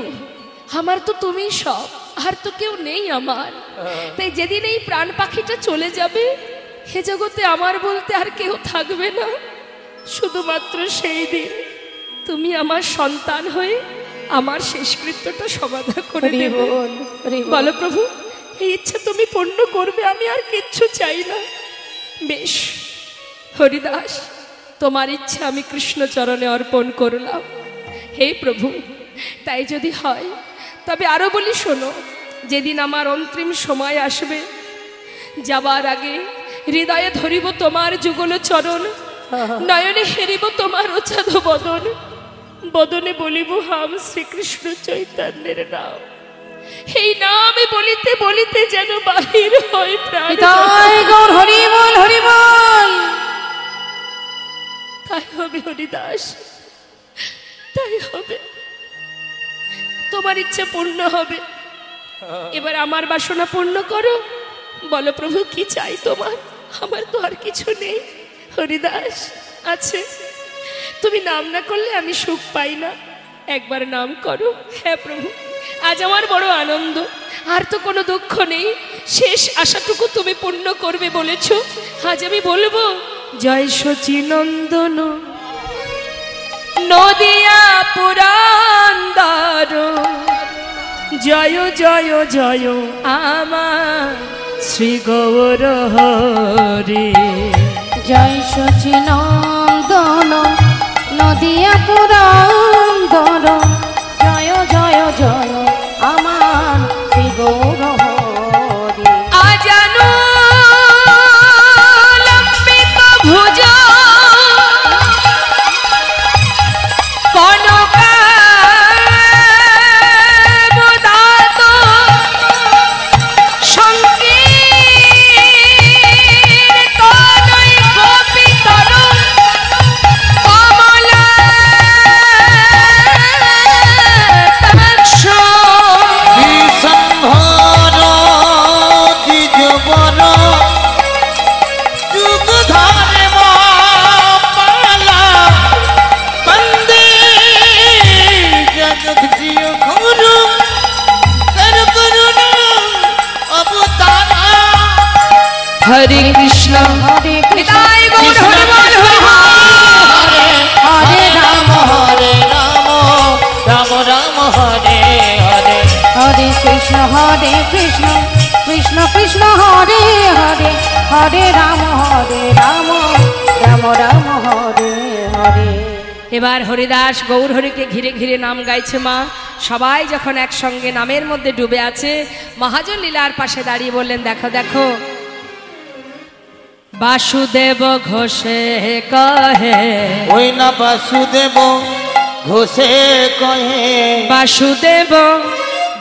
আমার তো তুমি সব, আর তো কেউ নেই আমার। তাই যেদিন এই প্রাণ পাখিটা চলে যাবে, হে জগতে আমার বলতে আর কেউ থাকবে না। শুধুমাত্র সেই দিন তুমি আমার সন্তান হয়ে আমার শেষকৃত্যটা সমাধা করে দেবে। বলো প্রভু, এই ইচ্ছা তুমি পূর্ণ করবে, আমি আর কিচ্ছু চাই না। বেশ হরিদাস, তোমার ইচ্ছা আমি কৃষ্ণচরণে অর্পণ করলাম। হে প্রভু, তাই যদি হয় তবে আরো বলি শোনো, যেদিন আমার অন্তিম সময় আসবে, যাবার আগে হৃদয়ে ধরিব তোমার যুগল চরণ, নয়নে হেরিব তোমার অচাধ বদন, বদনে বলিব হাম শ্রীকৃষ্ণ চৈতন্যের নাম। এই নামে বলিতে বলিতে যেন বাহির হয় প্রাণ। তাই গৌর হরি বল, হরি বল। তাই হবে হরিদাস, তাই হবে। তোমার ইচ্ছা পূর্ণ হবে। এবার আমার বাসনা পূর্ণ করো। বলো প্রভু, কি চাই তোমার? আমার তো আর কিছু নেই হরিদাস। আছে, তুমি নাম না করলে আমি সুখ পাই না। একবার নাম করো। হ্যাঁ প্রভু, আজ আমার বড় আনন্দ, আর তো কোনো দুঃখ নেই। শেষ আশাটুকু তুমি পূর্ণ করবে বলেছ। আজ আমি বলবো, জয় সচিনন্দন নদিয়া পুরন্দর, জয় জয় জয় আমার শ্রী গৌর হরি। জয় সচিনন্দন নদিয়া পুরন্দর, জয় জয় জয় আমার শ্রী গৌর হরি। আজানু লম্বিত ভুজ কনকাবদাত সংকীর্তনৈ গোপীতর কমলাক্ষ বিসম্ভর দ্বিজবর যুগ ধরে পালা বন্দে জগৎ জিয় গুরু কর করুণা অবতারা। হরে কৃষ্ণ হরে কৃষ্ণ নিতাই গৌর হরি বল, হরি বল। হরে রাম হরে রাম রাম রাম হরে হরে। হরে কৃষ্ণ কৃষ্ণ কৃষ্ণ হরে হরে, হরে রাম রাম রাম হরে হরে। এবার হরিদাস গৌর হরিকে ঘিরে ঘিরে নাম গাইছে মা। সবাই যখন একসঙ্গে নামের মধ্যে ডুবে আছে, মহাজন লীলার পাশে দাঁড়িয়ে বললেন, দেখো দেখো, বাসুদেব ঘোষে কহে, ওই না বাসুদেব ঘোষে কহে, বাসুদেব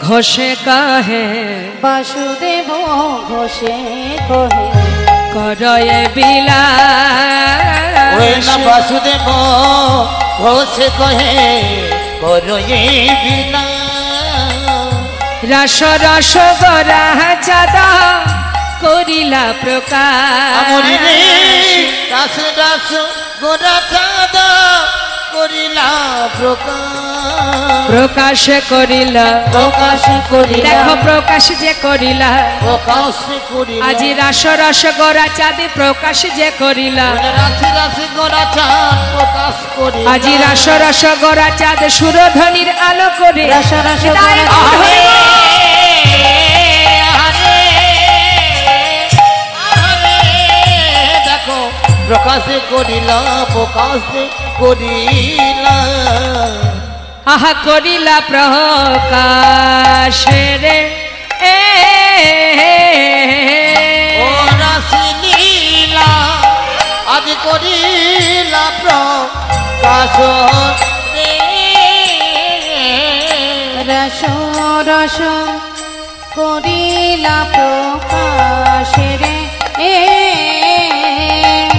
ঘোষে কহে, বাসুদেব ঘোষে কহে, করয়ে ওই না বিলাস, বাসুদেব ঘোষে কহে, করয়ে বিনা রস রস গরা চাঁদা করিলা আমরি রে প্রকাশ, রাস রাস গোরা চাঁদা করিলা প্রকাশ, প্রকাশ করিলা, প্রকাশ করিলা, দেখো প্রকাশ যে করিলা, প্রকাশ করিলা, আজি রাস রস গরা চাঁদে প্রকাশ যে করিলা, রাশি রাশি গোরা চাঁদ প্রকাশ করিলা, আজি রাস রস গরা চাঁদ সুরধ্বনির আলো করে রস রস তাই গরা চাঁদ। হরি বল। দেখো প্রকাশ করিলা, প্রকাশ করিলা, আহা করিলা প্রকাশ রে ও রাশি লীলা আদি করিলা প্রকাশ রে। রস রস করিলা প্রকাশ রে,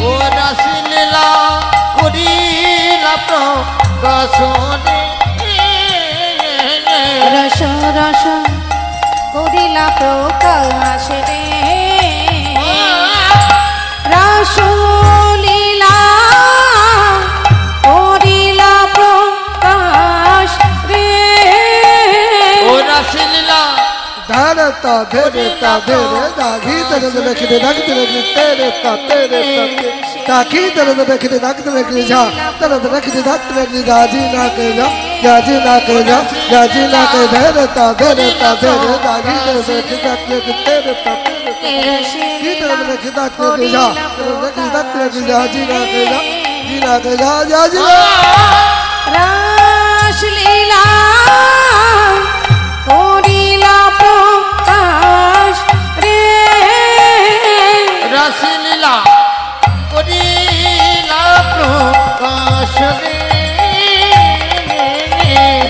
ও রাশি লীলা করিলা প্রকাশ রে। রস রস করিলা প্রকাশ রে, रे ता धे रे ता धे रे दागी तेरे दे खिदे दाग तेरे तेरे ता ताकी तेरे दे खिदे दाग तेरे जा तेरे दे खिदे दाग तेरे गाजी ना के जा गाजी ना के जा गाजी ना के धे रे ता धे रे दागी तेरे दे खिदे दाग तेरे ता की तेरे दे खिदे दाग तेरे जा तेरे दे खिदे दाग तेरे गाजी ना के जा जी ना के जा गाजी রাসলীলা করিলা প্রকাশ রে রাসলীলা করিলা প্রকাশ রে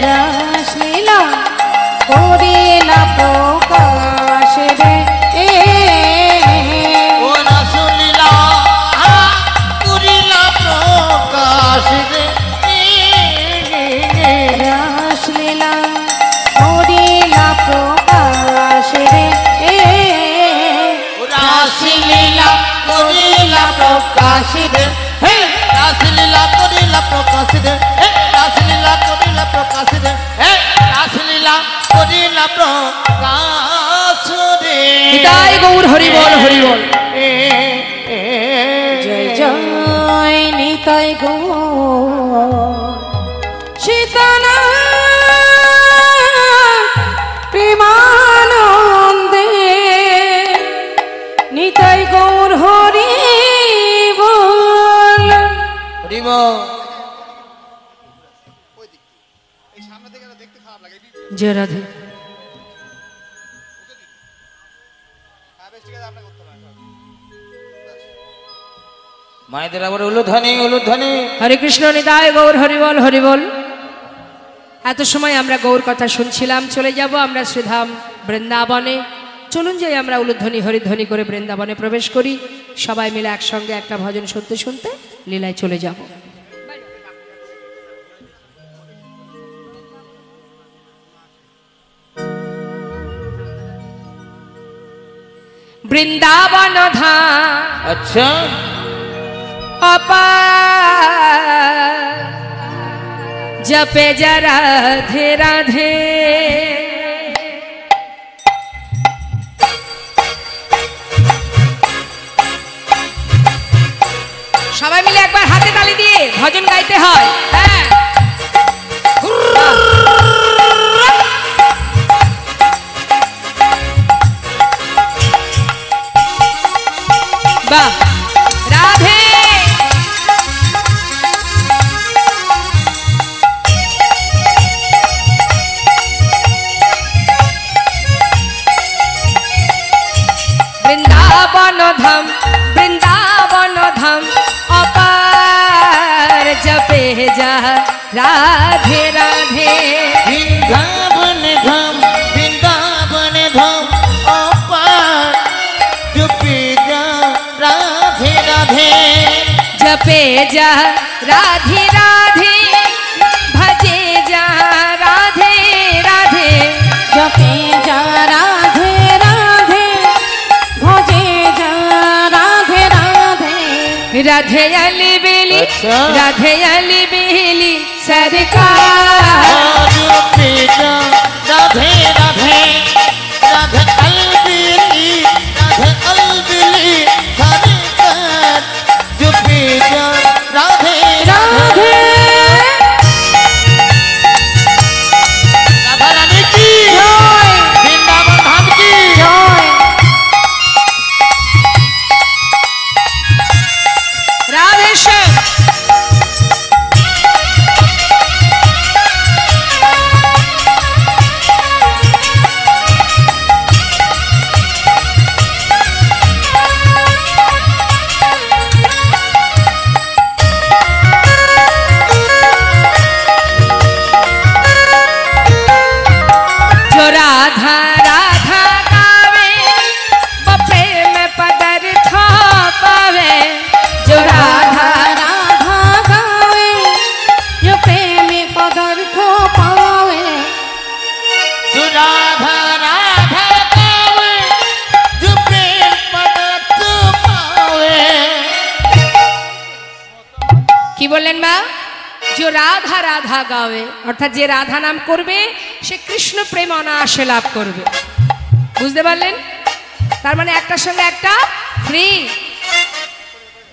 রাসলীলা করিলা প্রকাশ রে ও রাসলীলা করিলা প্রকাশ রে রাসলীলা করিলা প্রকাশ রে রাসলীলা করিলা প্রকাশ রে হে রাসলীলা করিলা প্রকাশ রে হে রাসলীলা করিলা প্রকাশ রে হে রাসলীলা করিলা প্রকাশ রে নিতাই গৌর হরি বল হরি বল। জয় জয় নিতাই গৌর সীতানা প্রেমানন্দে নিতাই গৌর হরি বল। হরি বল। এই সামনে থেকে দেখতে খারাপ লাগে জয় রাধে। হ্যাঁ বেশ ঠিক আছে আপনাকে করতে হবে মায়েদের আবার উলুধ্বনি উলুধ্বনি। হরে কৃষ্ণ নিতাই গৌর হরি বল হরি বল। এত সময় আমরা গৌর কথা শুনছিলাম, চলে যাব আমরা শ্রীধাম বৃন্দাবনে। চলুন যাই আমরা উলুধ্বনি হরিধ্বনি করে বৃন্দাবনে প্রবেশ করি। সবাই মিলে একসঙ্গে একটা ভজন শুনতে শুনতে লীলায় চলে যাব। বৃন্দাবন ধাম আচ্ছা अपार जपे जा राधे राधे। সবাই মিলে একবার হাতে তালি দিয়ে ভজন গাইতে হয়। হ্যাঁ বাহ রাধে। বৃন্দাবন ধাম বৃন্দাবন ধাম অপার জপে যা রাধে রাধে। বৃন্দাবন ধাম বৃন্দাবন ধাম অপার জপে যা রাধে রাধে। जपे जा राधे राधे भजे जा राधे राधे। जपे जा राधे राधे भजे जा राधे राधे। राधे अली बेली अच्छा। राधे अली बेली सरकार। जपे जा राधे राधे राधे अलबिली राधे अलबिली सरकार जपे जा राधे राधे। राधा रानी की वृंदावन धाम की राधे श्याम। जो राधा राधा गावे वो प्रेम पदार्थ पावे। जो राधा राधा गावे जो प्रेम पदार्थ पावे। जो राधा राधा गावे जो प्रेम पदार्थ पावे। কি বললেন মা? जो राधा राधा गावे অর্থাৎ যে রাধা নাম করবে সে কৃষ্ণ প্রেম অনায়াসে লাভ করবে। বুঝতে পারলেন? তার মানে একটার সঙ্গে একটা ফ্রি।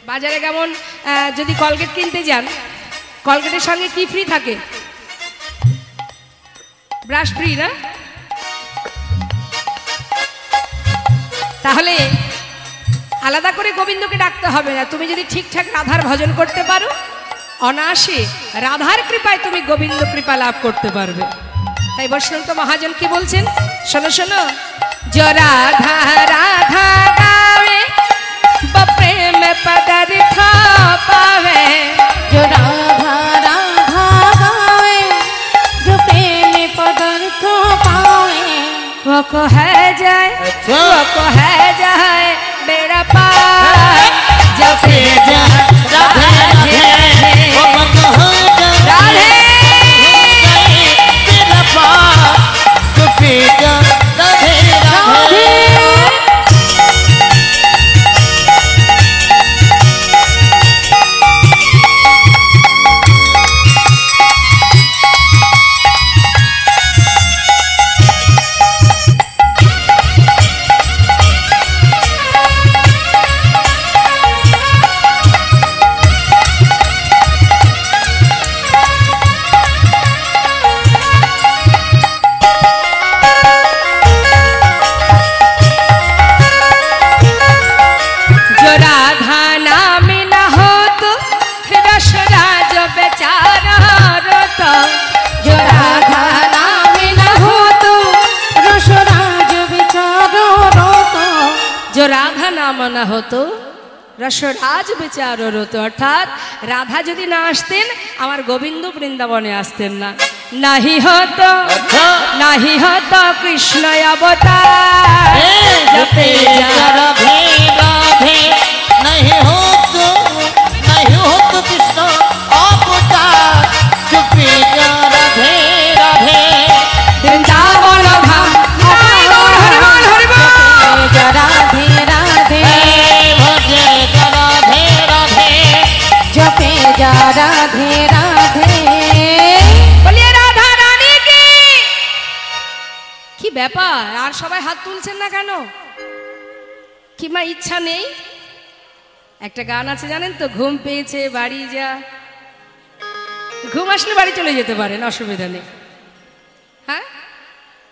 বাজারে কেমন যদি কলগেট কিনতে যান, কলগেটের সঙ্গে কি ফ্রি থাকে? ব্রাশ ফ্রি না? তাহলে আলাদা করে গোবিন্দকে ডাকতে হবে না। তুমি যদি ঠিকঠাক রাধার ভজন করতে পারো, অনায়াসে রাধার কৃপায় তুমি গোবিন্দ কৃপা লাভ করতে পারবে। তাই বৈষ্ণব মহাজন কি বলছেন, শোনো শোনো। जो राधा राधा गावे वो प्रेम पदार्थ पावे, जो राधा राधा गावे जो प्रेम पदार्थ पावे, वो को है जाए वो को है जाए बेड़ा पार, जब पे जा राधे राधे राधे तेरा पार जो पे जा राधे राधे। जो राधा नाम न हो तो रसराज बेचारा रोता, जो राधा नाम न हो तो रसराज बेचारो रोता, जो राधा नाम न हो तो রসরাজ বেচারো রত। অর্থাৎ রাধা যদি না আসতেন আমার গোবিন্দ বৃন্দাবনে আসতেন না। নাহি হতো নাহি হতো কৃষ্ণ অবতার, জপে যা राधे राधे नहीं हो तो कृष्ण अवतार चुपे जा राधे राधे। বৃন্দাবন ধাম। হরি বল, হরি বল, হরি বল। जो राधे राधे भजे जा राधे राधे जो पे जा राधे राधे। বলিয়ে রাধা রানী কি ব্যাপার? আর সবাই হাত তুলছেন না কেন? কি মা ইচ্ছা নেই? একটা গান আছে জানেন তো, ঘুম পেয়েছে বাড়ি যা। ঘুম আসলে বাড়ি চলে যেতে পারেন, অসুবিধা নেই। হ্যাঁ,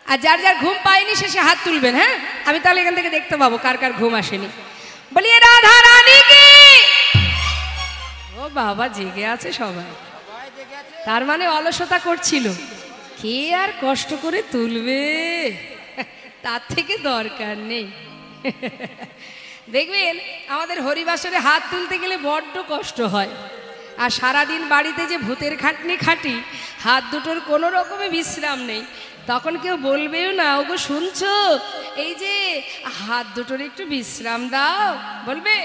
আর যার যার ঘুম পায়নি শেষে হাত তুলবেন। হ্যাঁ, আমি তাহলে এখান থেকে দেখতে পাবো কার কার ঘুম আসেনি। বলিয়ে রাধা রানী কি। ও বাবা, জেগে আছে সবাই। তার মানে অলসতা করছিল। কে আর কষ্ট করে তুলবে, তার থেকে দরকার নেই। দেখবেন আমাদের হরিবাসরে হাত তুলতে গেলে বড্ড কষ্ট হয়। আর সারাদিন বাড়িতে যে ভূতের খাটনি খাটি, হাত দুটোর কোনো রকমে বিশ্রাম নেই। তখন কেউ বলবেও না, ওগো শুনছো, এই যে হাত দুটোর একটু বিশ্রাম দাও, বলবে?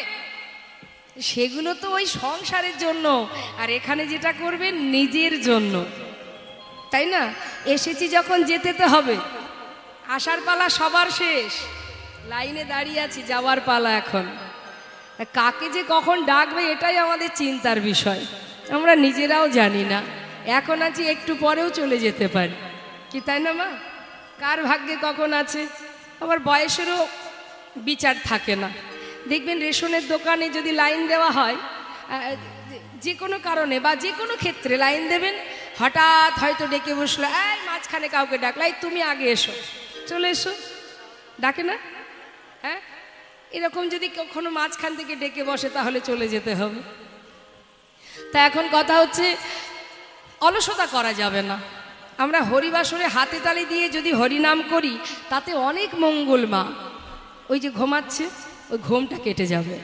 সেগুলো তো ওই সংসারের জন্য, আর এখানে যেটা করবেন নিজের জন্য, তাই না? এসেছি যখন যেতে তো হবে। আসার পালা সবার শেষ, লাইনে দাঁড়িয়ে আছি, যাওয়ার পালা এখন। কাকে যে কখন ডাকবে এটাই আমাদের চিন্তার বিষয়, আমরা নিজেরাও জানি না। এখন আছি, একটু পরেও চলে যেতে পারি, কি তাই না মা? কার ভাগ্যে কখন আছে? আবার বয়সেরও বিচার থাকে না। দেখবেন রেশনের দোকানে যদি লাইন দেওয়া হয়, যে কোনো কারণে বা যে কোনো ক্ষেত্রে লাইন দেবেন, হঠাৎ হয়তো ডেকে বসলো, এই মাঝখানে কাউকে ডাকলাই, তুমি আগে এসো, চলে এসো, ডাকে না? হ্যাঁ, এরকম যদি কখনো মাঝখান থেকে ডেকে বসে তাহলে চলে যেতে হবে। তা এখন কথা হচ্ছে, অলসতা করা যাবে না। আমরা হরিবাসরে হাতে তালি দিয়ে যদি হরিনাম করি, তাতে অনেক মঙ্গল মা। ওই যে ঘুমাচ্ছে, ওই ঘুমটা কেটে যাবে।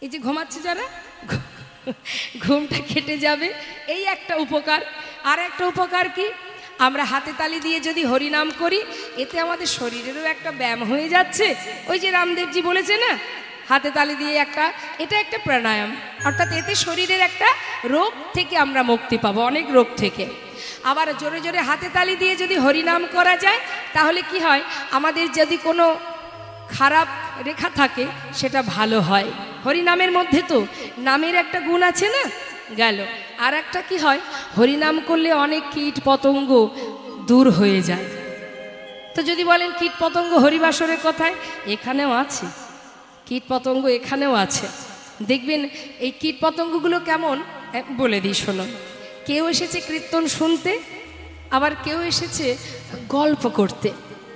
এই যে ঘুমাচ্ছে যারা, ঘুমটা কেটে যাবে, এই একটা উপকার। আর একটা উপকার কি, আমরা হাতে তালি দিয়ে যদি হরিনাম করি, এতে আমাদের শরীরেরও একটা ব্যায়াম হয়ে যাচ্ছে। ওই যে রামদেবজি বলেছে না, হাতে তালি দিয়ে এটা একটা প্রাণায়াম। অর্থাৎ এতে শরীরের একটা রোগ থেকে আমরা মুক্তি পাবো, অনেক রোগ থেকে। আবার জোরে জোরে হাতে তালি দিয়ে যদি হরিনাম করা যায়, তাহলে কি হয়, আমাদের যদি কোনো খারাপ রেখা থাকে সেটা ভালো হয়। হরিনামের মধ্যে তো নামের একটা গুণ আছে না, গেল। আর একটা কি হয়, হরিনাম করলে অনেক কীট পতঙ্গ দূর হয়ে যায়, তো যদি বলেন কীট পতঙ্গ হরিবাসরের কথায়, এখানেও আছে কীট পতঙ্গ, এখানেও আছে। দেখবেন এই কীট পতঙ্গগুলো কেমন বলে দিই শুনুন। কেউ এসেছে কীর্তন শুনতে, আবার কেউ এসেছে গল্প করতে,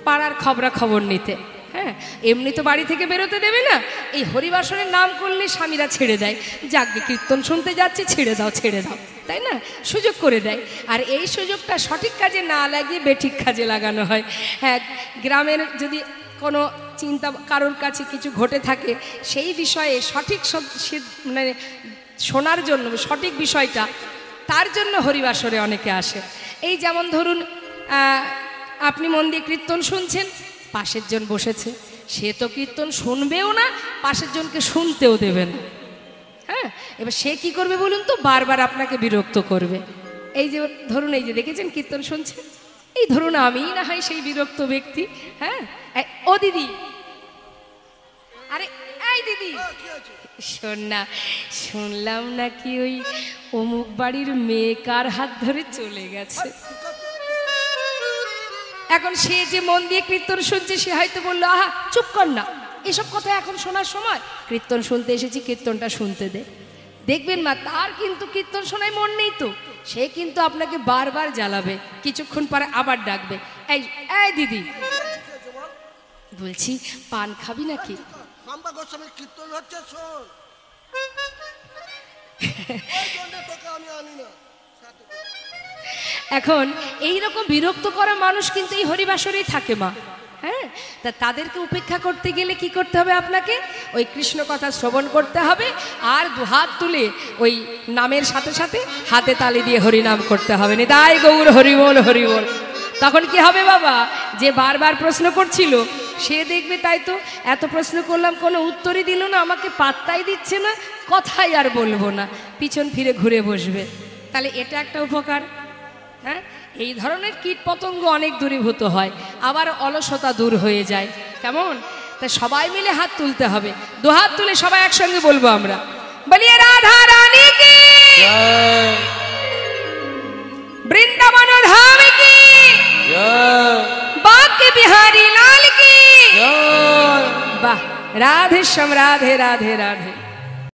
পাড়ার খবরাখবর নিতে। হ্যাঁ, এমনি তো বাড়ি থেকে বেরোতে দেবে না, এই হরিবাসনের নাম করলে স্বামীরা ছেড়ে দেয়, যাকে কীর্তন শুনতে যাচ্ছে ছেড়ে দাও ছেড়ে দাও, তাই না, সুযোগ করে দেয়। আর এই সুযোগটা সঠিক কাজে না লাগিয়ে বেঠিক কাজে লাগানো হয়। হ্যাঁ, গ্রামের যদি কোনো চিন্তা কারোর কাছে কিছু ঘটে থাকে, সেই বিষয়ে সঠিক মানে শোনার জন্য সঠিক বিষয়টা, তার জন্য হরিবাসরে অনেকে আসে। এই যেমন ধরুন আপনি মন দিয়ে কীর্তন শুনছেন, পাশের জন বসেছে, সে তো কীর্তন শুনবেও না, পাশের জনকে শুনতেও দেবে না। হ্যাঁ, এবার সে কি করবে বলুন তো, বারবার আপনাকে বিরক্ত করবে। এই যে ধরুন, এই যে দেখেছেন কীর্তন শুনছেন, এই ধরুন আমি না হয় সেই বিরক্ত ব্যক্তি। হ্যাঁ, ও দিদি, আরে এই দিদি শোন না, শুনলাম নাকি ওই অমুক বাড়ির মেয়ে কার হাত ধরে চলে গেছে। এখন সে যে মন দিয়ে কীর্তন শুনছে, সে হয়তো বললো, আহা চুপ কর না, এসব কথা এখন শোনার সময়, কীর্তন শুনতে এসেছি, কীর্তনটা শুনতে দে। দেখবেন মা, তার কিন্তু কীর্তন শোনায় মন নেই তো, সে কিন্তু আপনাকে বারবার জ্বালাবে, কিছুক্ষণ পরে আবার ডাকবে, এই এই দিদি বলছি পান খাবি নাকি? কীর্তন হচ্ছে শোন, এখন এই রকম বিরক্ত করা মানুষ কিন্তু এই হরিবাসরেই থাকে মা। হ্যাঁ, তা তাদেরকে উপেক্ষা করতে গেলে কি করতে হবে আপনাকে? ওই কৃষ্ণ কথা শ্রবণ করতে হবে, আর দুহাত তুলে ওই নামের সাথে সাথে হাতে তালি দিয়ে হরিনাম করতে হবে। নিতাই গৌর হরিবোল হরিবোল। তখন কি হবে বাবা, যে বারবার প্রশ্ন করছিল সে দেখবে তাই তো এত প্রশ্ন করলাম কোনো উত্তরই দিল না, আমাকে পাত্তাই দিচ্ছে না, কথাই আর বলবো না, পিছন ফিরে ঘুরে বসবে। তাহলে এটা একটা উপকার। হ্যাঁ, এই ধরনের কীট পতঙ্গ অনেক দূরীভূত হয়, আবার অলসতা দূর হয়ে যায়। কেমন? তা সবাই মিলে হাত তুলতে হবে, দুহাত তুলে সবাই একসঙ্গে বলবো আমরা, বলিয়ে রাধা রানী কি, বৃন্দাবন ধাম কি, বাঁকে বিহারী লাল কি। বাহ, রাধে শ্যাম, রাধে রাধে রাধে।